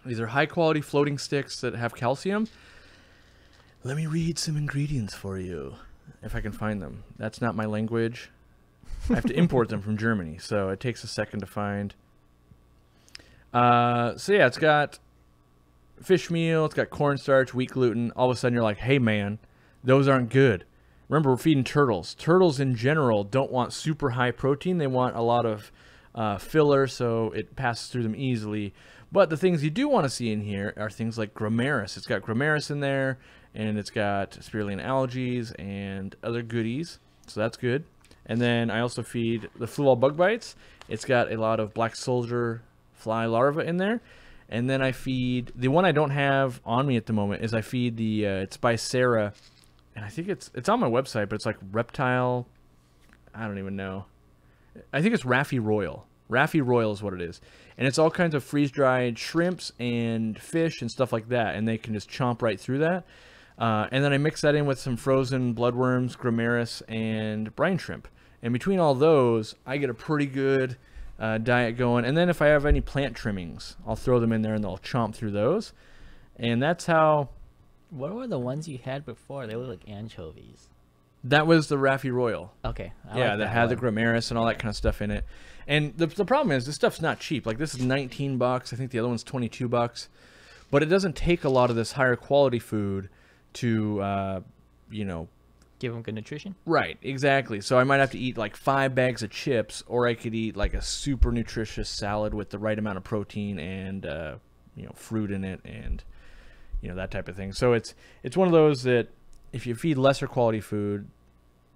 These are high-quality floating sticks that have calcium. Let me read some ingredients for you, if I can find them. That's not my language. I have to import them from Germany, so it takes a second to find. So yeah, it's got fish meal, it's got cornstarch, wheat gluten. All of a sudden you're like, hey man, those aren't good. Remember, we're feeding turtles. Turtles in general don't want super high protein. They want a lot of filler, so it passes through them easily. But the things you do want to see in here are things like gramaris. It's got gramaris in there, and it's got spirulina algae and other goodies, so that's good. And then I also feed the fluval bug bites. It's got a lot of black soldier fly larvae in there. And then I feed, the one I don't have on me at the moment is I feed the, it's by Sarah, and I think it's on my website, but it's like reptile, I don't even know. I think it's Raffi Royal. Raffi Royal is what it is. And it's all kinds of freeze-dried shrimps and fish and stuff like that, and they can just chomp right through that. And then I mix that in with some frozen bloodworms, gramaris, and brine shrimp. And between all those, I get a pretty good diet going. And then if I have any plant trimmings, I'll throw them in there and they'll chomp through those. And that's how... What were the ones you had before? They look like anchovies. That was the Raffi Royal. Okay. Yeah, that had the gramaris and all that kind of stuff in it. And the problem is, this stuff's not cheap. Like, this is $19. I think the other one's $22. But it doesn't take a lot of this higher quality food to, you know... Give them good nutrition? Right, exactly. So I might have to eat like 5 bags of chips, or I could eat like a super nutritious salad with the right amount of protein and, you know, fruit in it and, you know, that type of thing. So it's one of those that if you feed lesser quality food,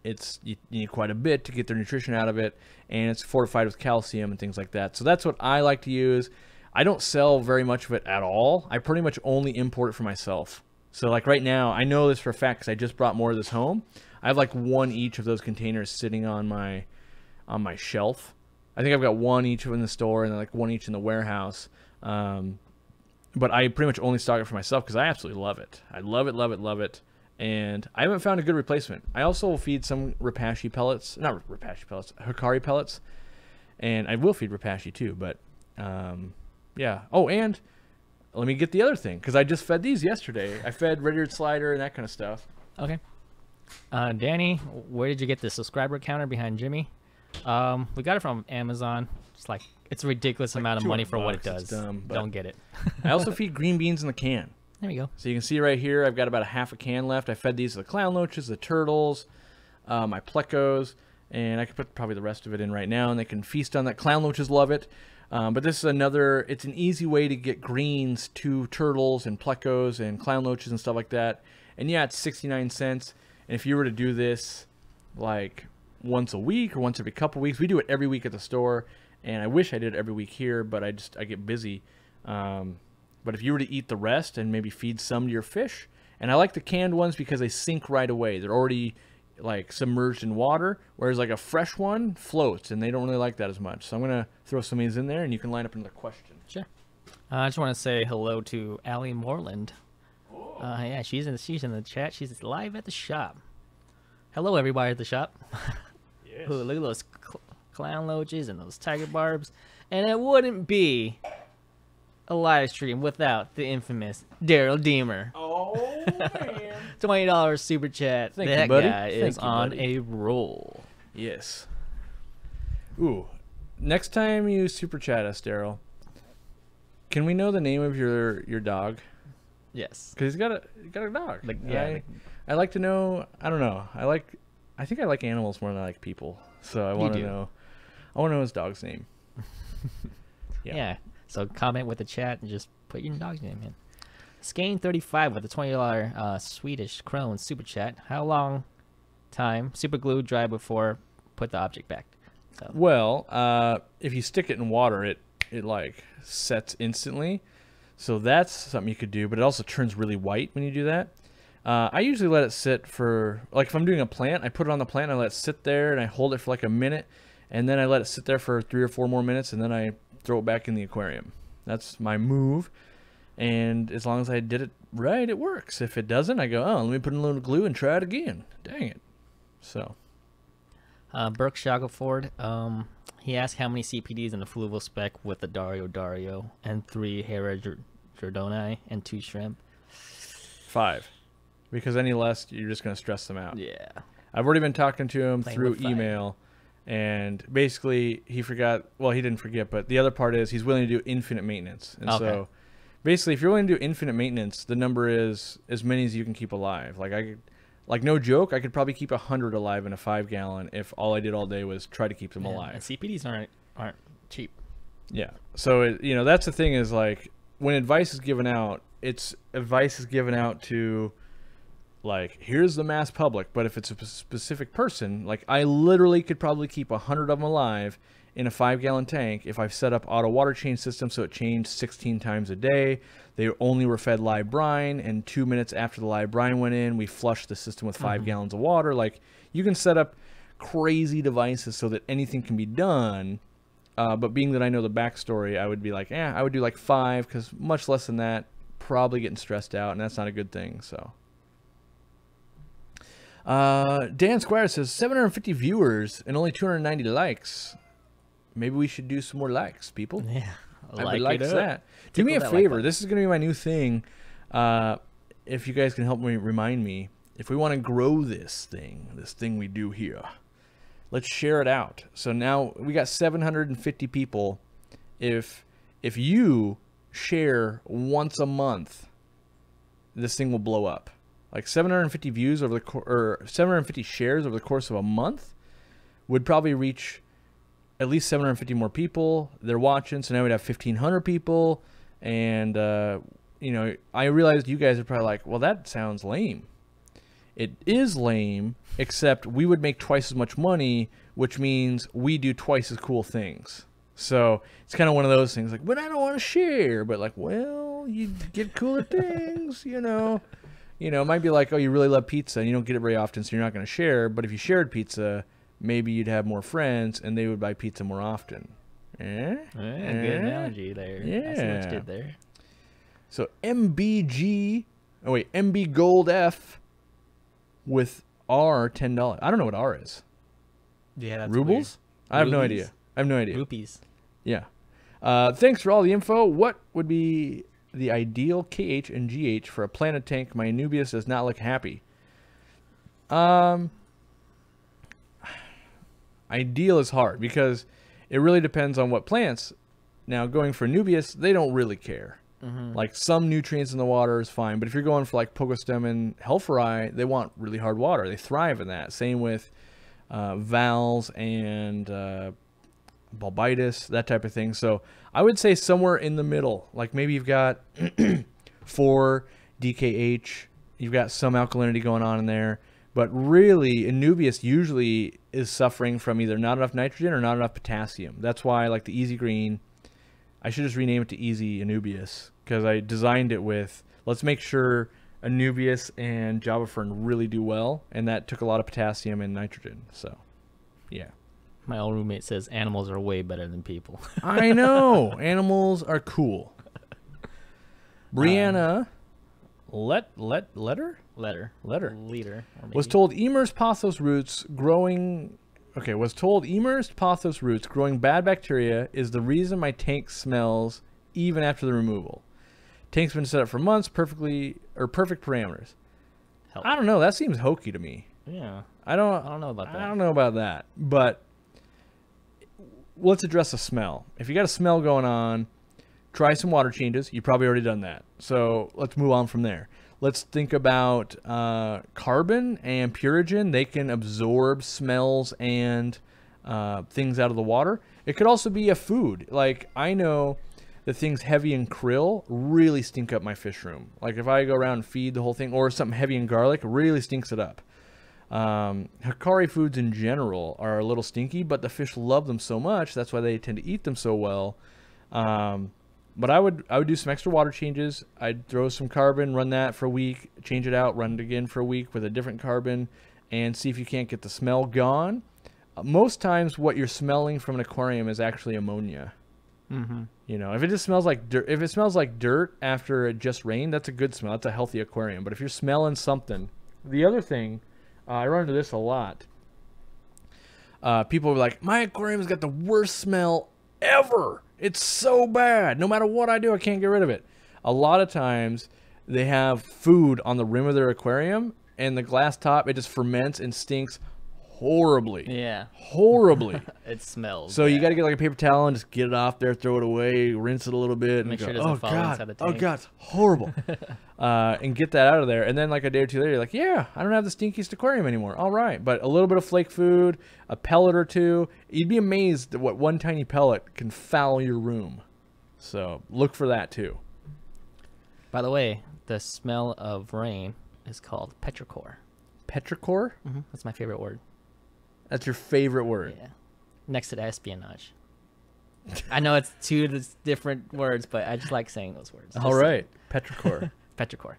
you need quite a bit to get their nutrition out of it, and it's fortified with calcium and things like that. So that's what I like to use. I don't sell very much of it at all. I pretty much only import it for myself. So like right now, I know this for a fact because I just brought more of this home. I have like 1 each of those containers sitting on my shelf. I think I've got 1 each in the store and then like 1 each in the warehouse. But I pretty much only stock it for myself because I absolutely love it. I love it, love it, love it. And I haven't found a good replacement. I also feed some Repashy pellets, not Repashy pellets, Hikari pellets. And I will feed Repashy too, but yeah. Oh, and let me get the other thing, because I just fed these yesterday. I fed Red-eared Slider and that kind of stuff. Okay. Danny, where did you get the subscriber counter behind Jimmy? We got it from Amazon. It's a ridiculous amount of money for what it does. Dumb, Don't get it. I also feed green beans in the can. There we go. So you can see right here, I've got about a half a can left. I fed these to the clown loaches, the turtles, my plecos, and I could put probably the rest of it in right now, and they can feast on that. Clown loaches love it. But this is it's an easy way to get greens to turtles and plecos and clown loaches and stuff like that. And yeah, it's 69 cents. And if you were to do this like once a week or once every couple weeks, we do it every week at the store. And I wish I did it every week here, but I get busy. But if you were to eat the rest and maybe feed some to your fish, and I like the canned ones because they sink right away. They're already like submerged in water, whereas like a fresh one floats, and they don't really like that as much. So I'm gonna throw some of these in there, and you can line up another question. Sure. I just want to say hello to Allie Moreland. Yeah, she's in the chat. She's live at the shop. Hello, everybody at the shop. Yes. Ooh, look at those clown loaches and those tiger barbs, and it wouldn't be a live stream without the infamous Daryl Deemer. Oh man! $20 super chat. Thank that you, buddy. guy is Thank you, on buddy. a roll. Yes. Ooh, next time you super chat us, Daryl, can we know the name of your dog? Yes. Because he's got a dog. Yeah. I like to know. I don't know. I think I like animals more than I like people. So I want to know. I want to know his dog's name. Yeah. So comment with the chat and just put your dog's name in. Skane35 with a $20 Swedish krone super chat. How long time super glue dry before put the object back? So. Well, if you stick it in water, it like sets instantly. So that's something you could do, but it also turns really white when you do that. I usually let it sit for, like if I'm doing a plant, I put it on the plant and I let it sit there and I hold it for like a minute, and then I let it sit there for 3 or 4 more minutes, and then I throw it back in the aquarium. That's my move. And as long as I did it right, it works. If it doesn't, I go, oh, let me put in a little glue and try it again. Dang it. So. Burke Shackelford, he asked how many CPDs in the fluval spec with the Dario and 3 Hera Jordoni and 2 shrimp. 5. Because any less, you're just going to stress them out. Yeah. I've already been talking to him Playing through with fire. email, and basically he forgot. Well, he didn't forget, but the other part is he's willing to do infinite maintenance. And so basically, if you're willing to do infinite maintenance, the number is as many as you can keep alive. Like no joke, I could probably keep 100 alive in a 5-gallon if all I did all day was try to keep them alive. And CPDs aren't cheap. Yeah. So that's the thing is like when advice is given out, advice is given out to like here's the mass public. But if it's a specific person, like I literally could probably keep 100 of them alive in a 5-gallon tank if I've set up auto water change system so it changed 16 times a day. They only were fed live brine, and 2 minutes after the live brine went in, we flushed the system with 5 gallons of water. Like you can set up crazy devices so that anything can be done But being that I know the backstory, I would be like, I would do like 5, because much less than that, probably getting stressed out, and that's not a good thing. So, Dan Squire says 750 viewers and only 290 likes. Maybe we should do some more likes, people. Yeah, I would like that. Do Tickle me a that favor. like This is going to be my new thing. If you guys can help me remind me, if we want to grow this thing we do here, let's share it out. So now we got 750 people. If you share once a month, this thing will blow up. Like 750 views over the or 750 shares over the course of a month would probably reach at least 750 more people. They're watching, so now we'd have 1,500 people. And you know, I realized you guys are probably like, well, that sounds lame. It is lame, except we would make twice as much money, which means we do twice as cool things. So it's kind of one of those things, like, but I don't want to share. But like, well, you get cooler things, you know. You know, it might be like, oh, you really love pizza and you don't get it very often, so you're not going to share. But if you shared pizza, maybe you'd have more friends and they would buy pizza more often. Good analogy there. Yeah. I see what you did there. So MB Gold F with R $10. I don't know what R is. Yeah, that's Rubles? weird. I have no Rupees. idea. I have no idea. Rupees. Yeah. Thanks for all the info. What would be the ideal KH and GH for a planet tank? My Anubius does not look happy. Ideal is hard because it really depends on what plants. Now, going for Anubius, they don't really care. Like some nutrients in the water is fine, but if you're going for like Pogostem and Helphori, they want really hard water. They thrive in that. Same with Vals and Bulbitis, that type of thing. So I would say somewhere in the middle. Like maybe you've got 4 DKH, you've got some alkalinity going on in there, but really Anubius usually is suffering from either not enough nitrogen or not enough potassium. That's why like the Easy Green, I should just rename it to Easy Anubius, because I designed it with, let's make sure Anubius and Java Fern really do well, and that took a lot of potassium and nitrogen. So, yeah. My old roommate says animals are way better than people. I know. Animals are cool. Brianna Letter was told immersed pothos roots growing bad bacteria is the reason my tank smells even after the removal. Tank's been set up for months, perfect parameters. Help. I don't know. That seems hokey to me. Yeah. I don't know about that. But let's address the smell. If you got a smell going on, try some water changes. You've probably already done that. So let's move on from there. Let's think about carbon and purigen. They can absorb smells and things out of the water. It could also be a food. Like I know that things heavy in krill really stink up my fish room. Like if I go around and feed the whole thing, or something heavy in garlic really stinks it up. Hikari foods in general are a little stinky, but the fish love them so much. That's why they tend to eat them so well. But I would do some extra water changes. I'd throw some carbon, run that for a week, change it out, run it again for a week with a different carbon, and see if you can't get the smell gone. Most times what you're smelling from an aquarium is actually ammonia. You know, if it just smells like dirt, if it smells like dirt after it just rained, that's a good smell. That's a healthy aquarium. But if you're smelling something, the other thing, I run into this a lot. People are like, my aquarium's got the worst smell ever. It's so bad. No matter what I do, I can't get rid of it. A lot of times they have food on the rim of their aquarium, and the glass top, it just ferments and stinks horribly. Yeah. Horribly. It smells. So you got to get like a paper towel and just get it off there, throw it away, rinse it a little bit, Make and sure it go, doesn't fall inside the tank. oh God, it's horrible. And get that out of there. And then like a day or two later, you're like, yeah, I don't have the stinkiest aquarium anymore. All right. But a little bit of flake food, a pellet or two, you'd be amazed at what one tiny pellet can foul your room. So look for that too. By the way, the smell of rain is called petrichor. Petrichor? That's my favorite word. That's your favorite word? Yeah. Next to espionage. I know it's two different words, but I just like saying those words. All right. Petrichor. Petrichor.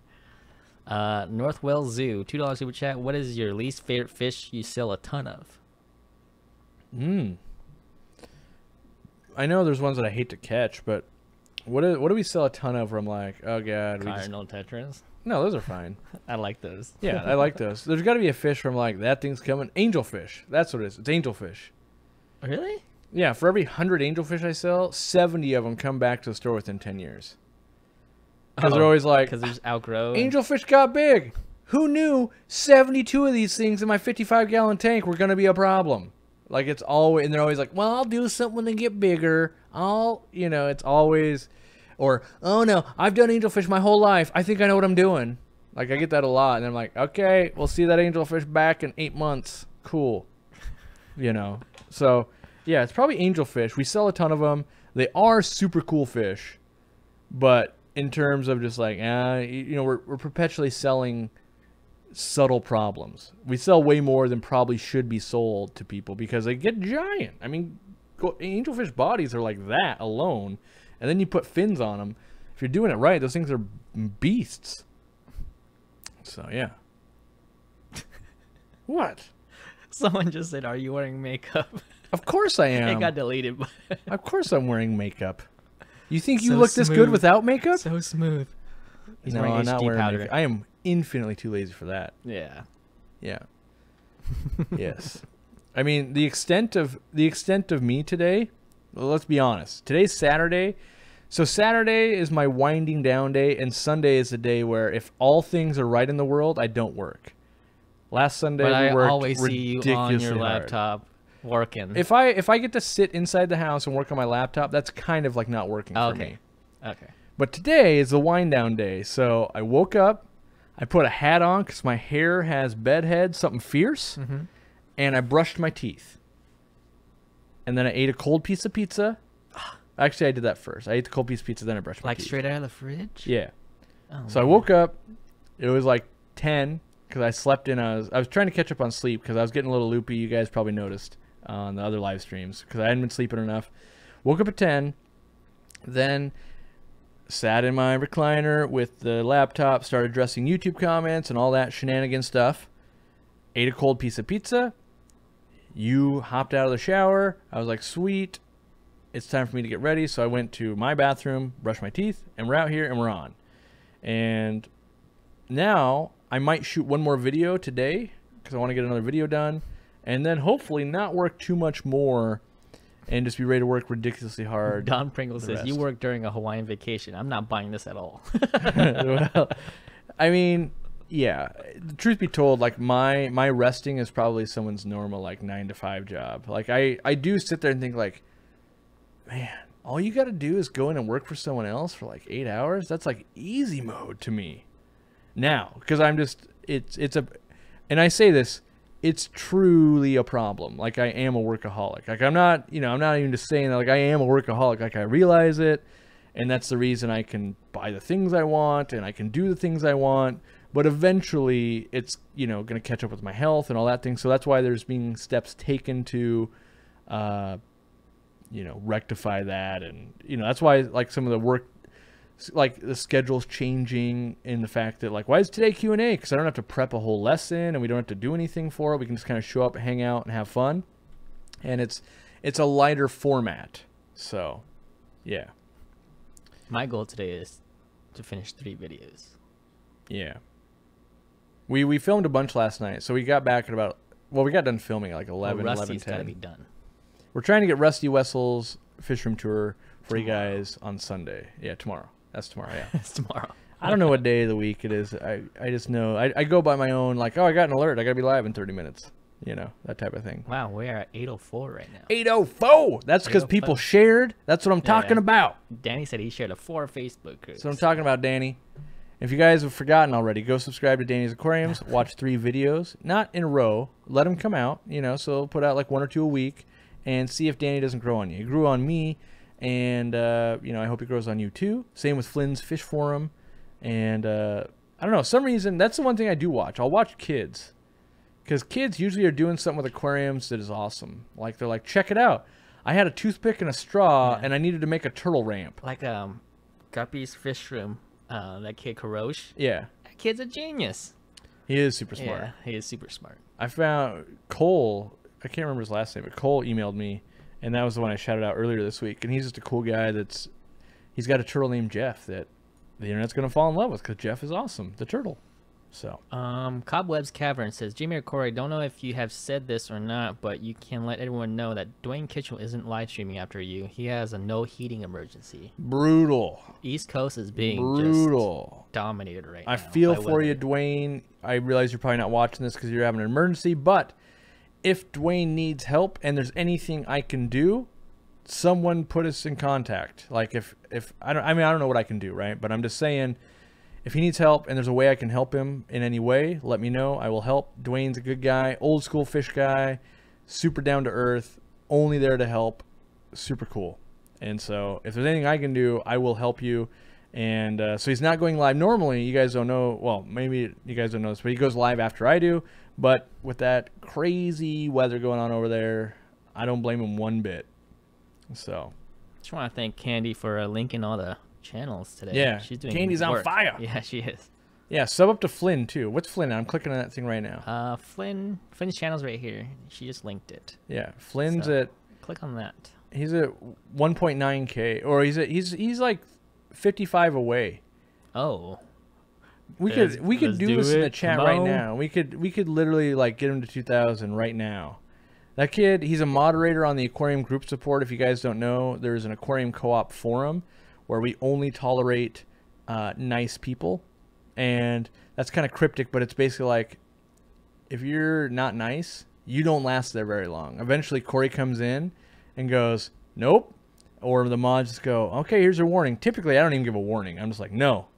North Wales Zoo, $2 super chat. What is your least favorite fish you sell a ton of? I know there's ones that I hate to catch, but what do we sell a ton of? Where I'm like, oh god, Cardinal tetras. No, those are fine. I like those. Yeah, I like those. There's got to be a fish where I'm like, that thing's coming. Angelfish. That's what it is. It's angelfish. Really? Yeah, for every 100 angelfish I sell, 70 of them come back to the store within 10 years. Because they're always like, because there's outgrow. Angelfish got big. Who knew 72 of these things in my 55-gallon tank were going to be a problem? Like, it's always, and they're always like, well, I'll do something to get bigger. It's always, or, oh no, I've done angelfish my whole life. I think I know what I'm doing. Like, I get that a lot. And I'm like, okay, we'll see that angelfish back in 8 months. Cool. So, yeah, it's probably angelfish. We sell a ton of them. They are super cool fish. But in terms of just like, we're perpetually selling subtle problems. We sell way more than probably should be sold to people because they get giant. I mean, angelfish bodies are like that alone. And then you put fins on them. If you're doing it right, those things are beasts. So, yeah. What? Someone just said, are you wearing makeup? Of course I am. It got deleted. Of course I'm wearing makeup. You think you So look this good smooth. without makeup? So smooth. He's No, wearing I'm not HD wearing powder. makeup. I am infinitely too lazy for that. Yeah. Yeah. Yes. I mean, the extent of me today, well, let's be honest. Today's Saturday. So Saturday is my winding down day, and Sunday is the day where if all things are right in the world, I don't work. Last Sunday But we I worked always see you on ridiculously your hard. laptop working. If I get to sit inside the house and work on my laptop, that's kind of like not working for me. Okay. But today is the wind down day, so I woke up, I put a hat on because my hair has bedhead, something fierce, and I brushed my teeth. And then I ate a cold piece of pizza. Actually, I did that first. I ate the cold piece of pizza, then I brushed my Like teeth. straight out of the fridge? Yeah. Oh, So I woke up. It was like 10 because I slept in. I was trying to catch up on sleep because I was getting a little loopy. You guys probably noticed on the other live streams because I hadn't been sleeping enough. Woke up at 10. Then sat in my recliner with the laptop, started addressing YouTube comments and all that shenanigan stuff. Ate a cold piece of pizza. You hopped out of the shower. I was like, sweet. It's time for me to get ready. So I went to my bathroom, brushed my teeth, and we're out here and we're on. And now I might shoot one more video today because I want to get another video done. And then hopefully not work too much more and just be ready to work ridiculously hard. Don Pringle says, rest. you work during a Hawaiian vacation. I'm not buying this at all. Well, I mean, yeah. The truth be told, like my resting is probably someone's normal like 9 to 5 job. Like I do sit there and think like, man, all you got to do is go in and work for someone else for like 8 hours. That's like easy mode to me now because I'm just and I say this, it's truly a problem. Like I am a workaholic. Like I'm not even just saying that. Like I am a workaholic. Like I realize it, and that's the reason I can buy the things I want and I can do the things I want. But eventually, it's going to catch up with my health and all that thing. So that's why there's being steps taken to, rectify that, and that's why like some of the work. Like the schedule's changing in the fact that like, why is today Q&A? Because I don't have to prep a whole lesson and we don't have to do anything for it. We can just kind of show up, hang out, and have fun. And it's a lighter format. So, yeah. My goal today is to finish 3 videos. Yeah. We filmed a bunch last night. So we got back at we got done filming at like 11, Rusty's 11:10. got to be done. We're trying to get Rusty Wessel's fish room tour for you guys on Sunday. Yeah, tomorrow. That's tomorrow, yeah. It's tomorrow. I don't know what day of the week it is. I just know. I go by my own, like, oh, I got an alert. I got to be live in 30 minutes. That type of thing. Wow, we are at 8:04 right now. 8:04! That's because 8:04. people shared. That's what I'm talking about. Danny said he shared 4 Facebook groups. That's what I'm talking about, Danny. If you guys have forgotten already, go subscribe to Danny's Aquariums. Watch 3 videos. Not in a row. Let them come out, so he'll put out like 1 or 2 a week and see if Danny doesn't grow on you. He grew on me. And, I hope it grows on you too. Same with Flynn's Fish Forum. And, I don't know, some reason, that's the one thing I do watch. I'll watch kids. Because kids usually are doing something with aquariums that is awesome. Like, they're like, check it out. I had a toothpick and a straw, and I needed to make a turtle ramp. Like, Guppy's Fish Room, that kid Karosh. Yeah. That kid's a genius. He is super smart. Yeah, he is super smart. I found Cole, I can't remember his last name, but Cole emailed me. And that was the one I shouted out earlier this week. And he's just a cool guy he's got a turtle named Jeff that the internet's going to fall in love with because Jeff is awesome, the turtle. So, Cobwebs Cavern says, Jamie or Corey, don't know if you have said this or not, but you can let everyone know that Dwayne Kitchell isn't live streaming after you. He has a no heating emergency. Brutal. East Coast is being brutal. Just dominated right now. I feel for you, Dwayne. I realize you're probably not watching this because you're having an emergency, but if Dwayne needs help and there's anything I can do, someone put us in contact. Like if I don't know what I can do, right? But I'm just saying, if he needs help and there's a way I can help him in any way, let me know. I will help. Dwayne's a good guy, old school fish guy, super down to earth, only there to help, super cool. And so if there's anything I can do, I will help you. And so he's not going live normally. You guys don't know. Well, maybe you guys don't know this, but he goes live after I do. But with that crazy weather going on over there, I don't blame him one bit. So just want to thank Candy for linking all the channels today. Yeah, she's doing Candy's work. on fire. Yeah, she is. Yeah, sub up to Flynn too. What's Flynn? I'm clicking on that thing right now. Flynn's channel's right here. She just linked it. Yeah, Flynn's So, at. click on that. He's at 1.9K, or he's like 55 away. Oh. We could let's do do this in the it. chat Come right on. now. We could literally like get him to 2,000 right now. That kid, he's a moderator on the Aquarium group support. If you guys don't know, there's an Aquarium co-op forum where we only tolerate nice people. And that's kind of cryptic, but it's basically like, if you're not nice, you don't last there very long. Eventually, Corey comes in and goes, nope. Or the mods just go, okay, here's your warning. Typically, I don't even give a warning. I'm just like, no.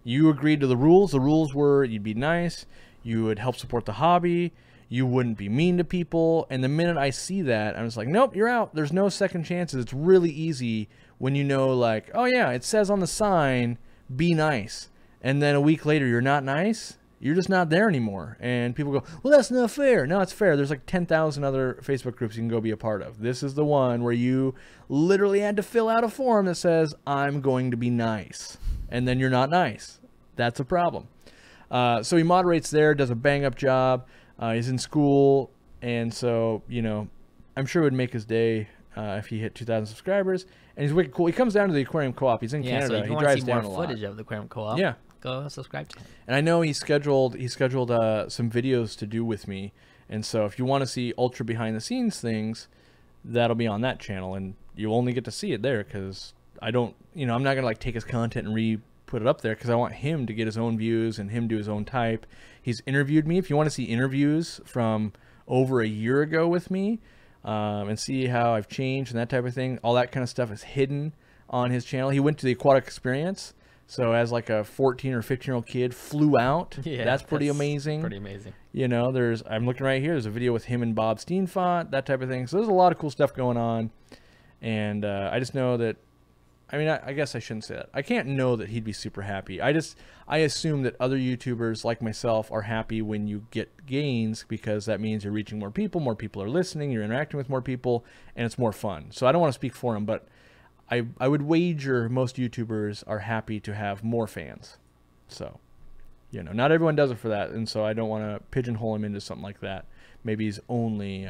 You agreed to the rules. The rules were you'd be nice. You would help support the hobby. You wouldn't be mean to people. And the minute I see that, I'm just like, nope, you're out. There's no second chances. It's really easy when you know, like, oh, yeah, it says on the sign, be nice. And then a week later, you're not nice. You're just not there anymore. And people go, well, that's not fair. No, it's fair. There's like 10,000 other Facebook groups you can go be a part of. This is the one where you literally had to fill out a form that says, I'm going to be nice. And then you're not nice. That's a problem. So he moderates there, does a bang-up job. He's in school. And so, you know, I'm sure it would make his day if he hit 2,000 subscribers. And he's wicked cool. He comes down to the Aquarium Co-op. He's in Canada. So if you he want drives to see down more a lot. footage of the Aquarium Co-op, Yeah. go subscribe to him. And I know he scheduled some videos to do with me. And so if you want to see ultra behind the scenes things, that'll be on that channel. And you'll only get to see it there because I don't, you know, I'm not going to like take his content and put it up there because I want him to get his own views and him do his own type. He's interviewed me. If you want to see interviews from over a year ago with me and see how I've changed and that type of thing, all that kind of stuff is hidden on his channel. He went to the aquatic experience. So as like a 14 or 15-year-old kid, flew out. Yeah, that's pretty amazing. Pretty amazing. You know, I'm looking right here. There's a video with him and Bob Steenfont, that type of thing. So there's a lot of cool stuff going on. And I just know that, I mean, I guess I shouldn't say that. I can't know that he'd be super happy. I assume that other YouTubers like myself are happy when you get gains because that means you're reaching more people are listening, you're interacting with more people, and it's more fun. So I don't want to speak for him, but I would wager most YouTubers are happy to have more fans. So, you know, not everyone does it for that, and so I don't want to pigeonhole him into something like that. Maybe he's only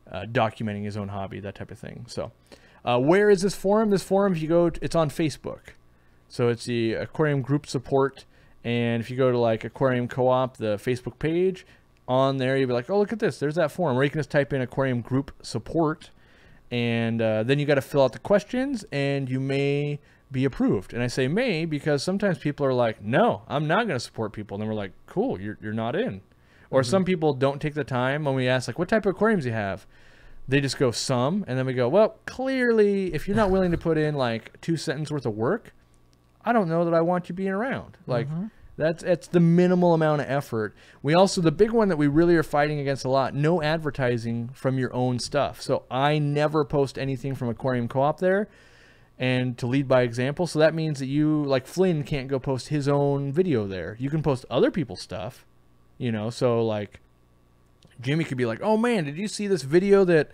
documenting his own hobby, that type of thing. So, where is this forum? This forum, if you go, it's on Facebook. So it's the Aquarium group support, and if you go to like Aquarium Co-op, the Facebook page, on there you'll be like, oh, look at this. There's that forum. Or you can just type in Aquarium group support. And then you got to fill out the questions and you may be approved. And I say may because sometimes people are like, no, I'm not going to support people. And then we're like, cool, you're not in. Or some people don't take the time when we ask, like, what type of aquariums do you have? They just go some. And then we go, well, clearly, if you're not willing to put in like 2 sentences worth of work, I don't know that I want you being around. Like, that's the minimal amount of effort. We also, the big one that we really are fighting against a lot, no advertising from your own stuff. So I never post anything from Aquarium Co-op there, and to lead by example. So that means that you, like Flynn, can't go post his own video there. You can post other people's stuff, you know. So like Jimmy could be like, oh man, did you see this video that,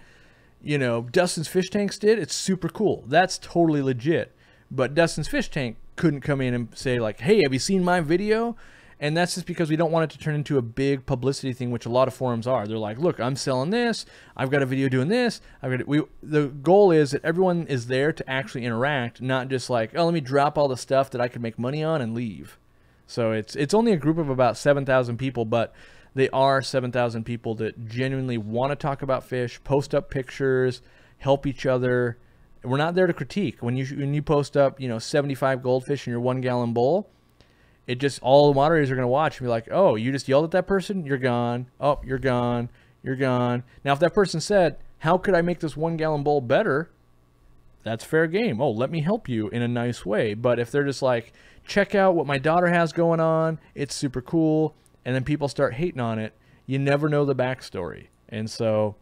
you know, Dustin's Fish Tanks did? It's super cool. That's totally legit. But Dustin's Fish Tank couldn't come in and say like, hey, have you seen my video? And that's just because we don't want it to turn into a big publicity thing, which a lot of forums are. They're like, look, I'm selling this. I've got a video doing this. The goal is that everyone is there to actually interact, not just like, oh, let me drop all the stuff that I could make money on and leave. So it's only a group of about 7,000 people, but they are 7,000 people that genuinely want to talk about fish, post up pictures, help each other. We're not there to critique. When you post up, 75 goldfish in your 1 gallon bowl, it just, all the moderators are going to watch and be like, oh, you just yelled at that person? You're gone. Oh, you're gone. You're gone. Now, if that person said, how could I make this 1 gallon bowl better? That's fair game. Oh, let me help you in a nice way. But if they're just like, check out what my daughter has going on, it's super cool, and then people start hating on it, you never know the backstory. And so,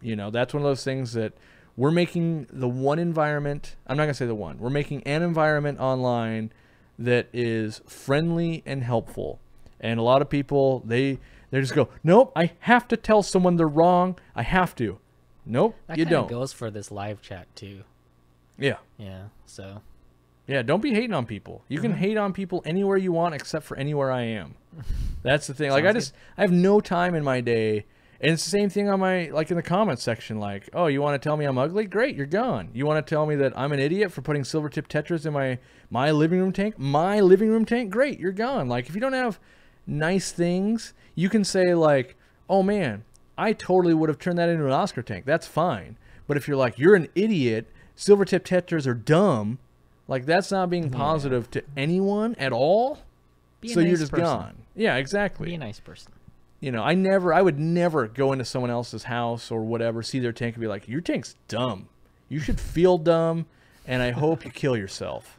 that's one of those things that we're making the one environment, I'm not going to say the one, we're making an environment online that is friendly and helpful. And a lot of people, they just go, nope, I have to tell someone they're wrong. I have to. Nope, you don't. That goes for this live chat too. Yeah. Yeah, so. Yeah, don't be hating on people. You can hate on people anywhere you want except for anywhere I am. That's the thing. Like, I have no time in my day. And it's the same thing on my, like, in the comments section. Like, oh, you want to tell me I'm ugly? Great, you're gone. You want to tell me that I'm an idiot for putting silver tip tetras in my living room tank? My living room tank? Great, you're gone. Like, if you don't have nice things, you can say, like, oh, man, I totally would have turned that into an Oscar tank. That's fine. But if you're like, you're an idiot, silver tip tetras are dumb, like, that's not being positive to anyone at all. So you're just gone. Yeah, exactly. Be a nice person. I would never go into someone else's house or whatever, see their tank and be like, your tank's dumb. You should feel dumb, and I hope you kill yourself.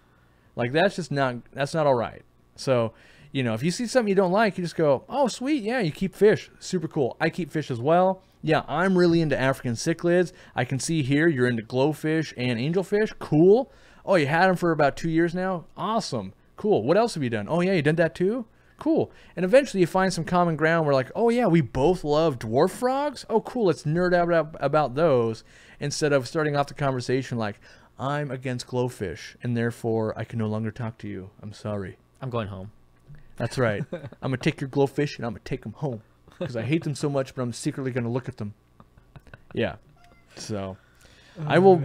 Like, that's not all right. So, if you see something you don't like, you just go, oh, sweet, yeah, you keep fish. Super cool. I keep fish as well. Yeah, I'm really into African cichlids. I can see here you're into glowfish and angelfish. Cool. Oh, you had them for about 2 years now? Awesome. Cool. What else have you done? Oh, yeah, you done that too? Cool. And eventually you find some common ground where, like, oh, yeah, we both love dwarf frogs? Oh, cool. Let's nerd out about those, instead of starting off the conversation like, I'm against glowfish, and therefore I can no longer talk to you. I'm sorry. I'm going home. That's right. I'm going to take your glowfish, and I'm going to take them home because I hate them so much, but I'm secretly going to look at them. Yeah. So I will,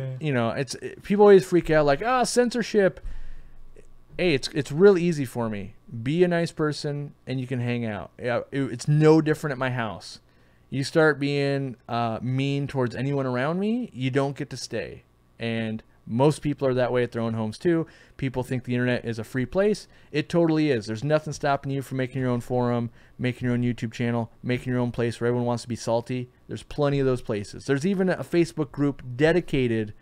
people always freak out like, censorship. Hey, it's really easy for me. Be a nice person, and you can hang out. It's no different at my house. You start being mean towards anyone around me, you don't get to stay. And most people are that way at their own homes too. People think the internet is a free place. It totally is. There's nothing stopping you from making your own forum, making your own YouTube channel, making your own place where everyone wants to be salty. There's plenty of those places. There's even a Facebook group dedicated.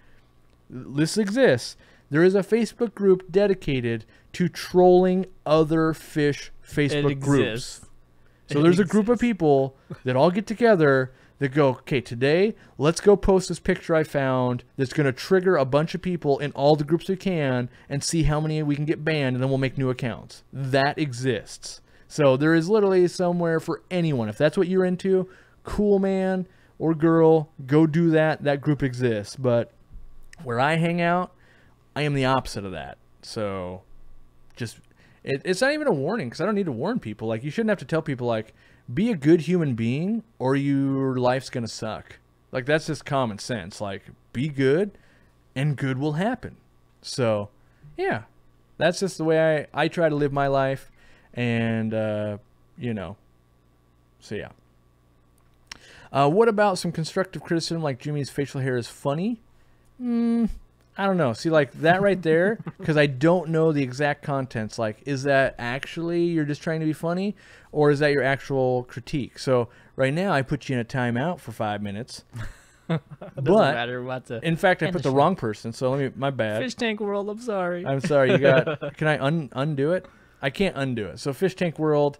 This exists. There is a Facebook group dedicated to trolling other fish Facebook groups. So there's a group of people that all get together that go, okay, today, let's go post this picture I found that's going to trigger a bunch of people in all the groups we can and see how many we can get banned, and then we'll make new accounts. That exists. So there is literally somewhere for anyone. If that's what you're into, cool, man or girl, go do that. That group exists. But where I hang out, I am the opposite of that. So just, it's not even a warning, because I don't need to warn people. Like, you shouldn't have to tell people, like, be a good human being or your life's going to suck. Like, that's just common sense. Like, be good and good will happen. So, yeah, that's just the way I try to live my life. And, so yeah. What about some constructive criticism like Jimmy's facial hair is funny? I don't know. See, like that right there, because I don't know the exact contents. Like, is that actually you're just trying to be funny, or is that your actual critique? So right now I put you in a timeout for 5 minutes. Doesn't matter what the. In fact, I put the wrong person. So my bad. Fish Tank World, I'm sorry. I'm sorry. You got. Can I undo it? I can't undo it. So Fish Tank World.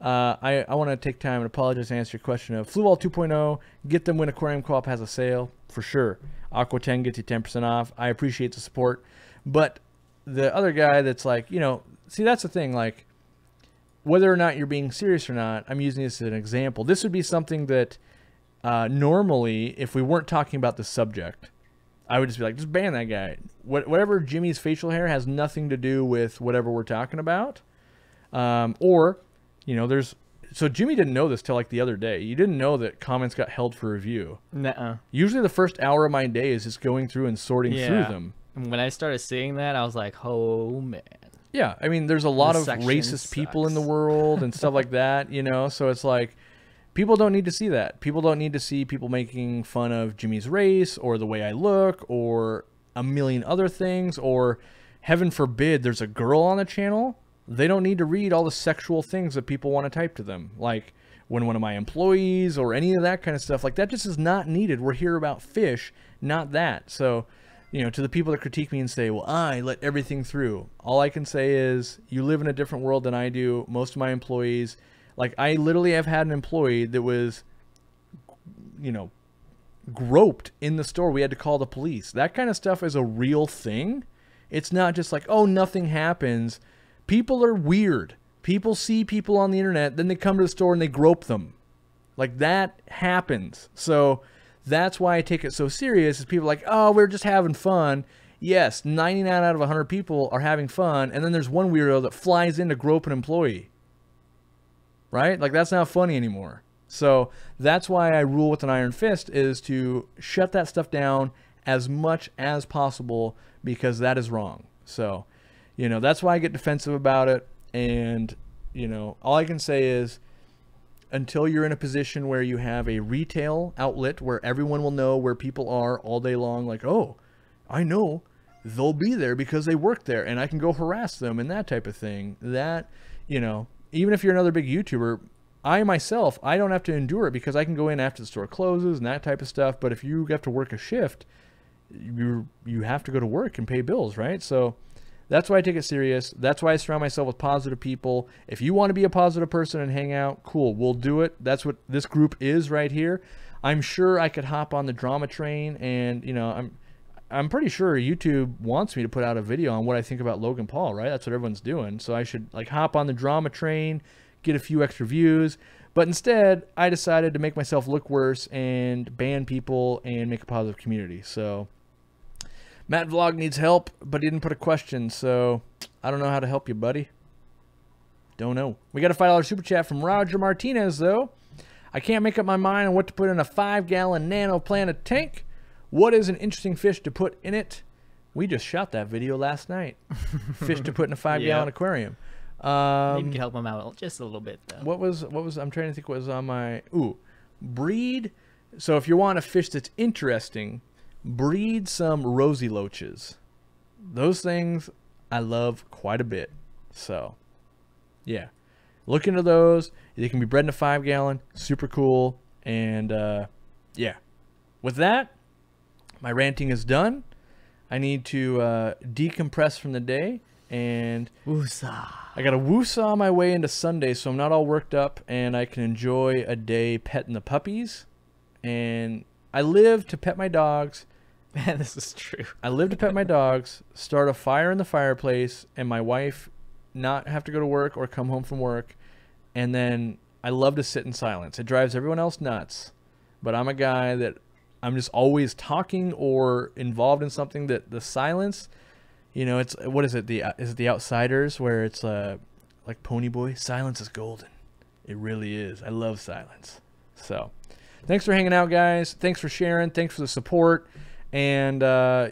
I want to take time and apologize and answer your question of Fluwall 2.0. Get them when Aquarium Co-op has a sale for sure. Aqua 10 gets you 10% off. I appreciate the support. But the other guy that's like, see, that's the thing. Like, whether or not you're being serious or not, I'm using this as an example. This would be something that normally, if we weren't talking about the subject, I would just be like, just ban that guy. Whatever Jimmy's facial hair has nothing to do with whatever we're talking about. Or you know, so Jimmy didn't know this till like the other day. You didn't know that comments got held for review. Nuh-uh. Usually the first hour of my day is just going through and sorting through them. And when I started seeing that, I was like, oh man. Yeah, I mean, there's a lot of racist people in the world and stuff like that, you know, so it's like, people don't need to see that. People don't need to see people making fun of Jimmy's race or the way I look or a million other things, or heaven forbid there's a girl on the channel. They don't need to read all the sexual things that people want to type to them. Like when one of my employees or any of that kind of stuff, like that just is not needed. We're here about fish, not that. So, you know, to the people that critique me and say, well, I let everything through. All I can say is you live in a different world than I do. Most of my employees, like I literally have had an employee that was, you know, groped in the store. We had to call the police. That kind of stuff is a real thing. It's not just like, oh, nothing happens. People are weird. People see people on the internet, then they come to the store and they grope them. Like that happens. So that's why I take it so serious. Is people are like, oh, we're just having fun. Yes, 99 out of 100 people are having fun, and then there's one weirdo that flies in to grope an employee. Right? Like that's not funny anymore. So that's why I rule with an iron fist, is to shut that stuff down as much as possible, because that is wrong. So, you know, that's why I get defensive about it. And, you know, all I can say is until you're in a position where you have a retail outlet where everyone will know where people are all day long, like, oh, I know they'll be there because they work there and I can go harass them and that type of thing. That, you know, even if you're another big YouTuber, I myself, I don't have to endure it because I can go in after the store closes and that type of stuff. But if you have to work a shift, you have to go to work and pay bills, right? So that's why I take it serious. That's why I surround myself with positive people. If you want to be a positive person and hang out, cool, we'll do it. That's what this group is right here. I'm sure I could hop on the drama train, and you know, I'm pretty sure YouTube wants me to put out a video on what I think about Logan Paul, right? That's what everyone's doing. So I should like hop on the drama train, get a few extra views. But instead, I decided to make myself look worse and ban people and make a positive community. So Matt Vlog needs help, but he didn't put a question, so I don't know how to help you, buddy. Don't know. We got a $5 super chat from Roger Martinez, though. I can't make up my mind on what to put in a 5-gallon Nano Planet tank. What is an interesting fish to put in it? We just shot that video last night. Fish to put in a 5-gallon aquarium. Maybe you can help him out just a little bit, though. What was? I'm trying to think what was on my... Ooh, breed. So if you want a fish that's interesting, breed some rosy loaches. Those things I love quite a bit. So, yeah. Look into those. They can be bred in a 5-gallon. Super cool. And, yeah. With that, my ranting is done. I need to decompress from the day. And woosah. I got a woosah on my way into Sunday, so I'm not all worked up. And I can enjoy a day petting the puppies. And I live to pet my dogs. Man, this is true. I live to pet my dogs, start a fire in the fireplace, and my wife not have to go to work or come home from work. And then I love to sit in silence. It drives everyone else nuts. But I'm a guy that I'm just always talking or involved in something that the silence, you know, it's, what is it? Is it The Outsiders, where it's like Ponyboy? Silence is golden. It really is. I love silence. So thanks for hanging out, guys. Thanks for sharing. Thanks for the support. And,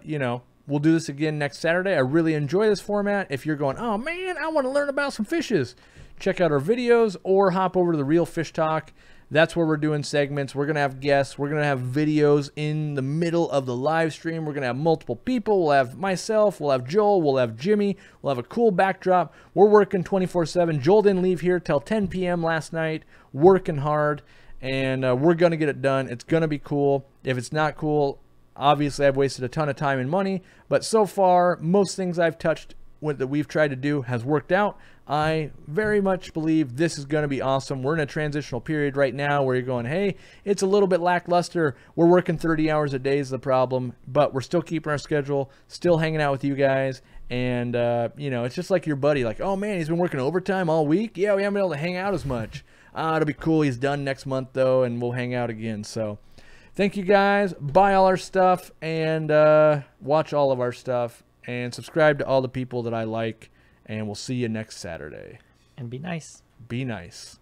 you know, we'll do this again next Saturday. I really enjoy this format. If you're going, oh, man, I want to learn about some fishes, check out our videos or hop over to the Real Fish Talk. That's where we're doing segments. We're going to have guests. We're going to have videos in the middle of the live stream. We're going to have multiple people. We'll have myself. We'll have Joel. We'll have Jimmy. We'll have a cool backdrop. We're working 24/7. Joel didn't leave here till 10 p.m. last night, working hard. And we're going to get it done. It's going to be cool. If it's not cool, obviously I've wasted a ton of time and money. But so far, most things I've touched that we've tried to do has worked out. I very much believe this is going to be awesome. We're in a transitional period right now where you're going, hey, it's a little bit lackluster. We're working 30 hours a day is the problem, but we're still keeping our schedule, still hanging out with you guys. And, you know, it's just like your buddy, like, oh, man, he's been working overtime all week. Yeah, we haven't been able to hang out as much. It'll be cool. He's done next month, though, and we'll hang out again. So thank you, guys. Buy all our stuff and watch all of our stuff and subscribe to all the people that I like. And we'll see you next Saturday. And be nice. Be nice.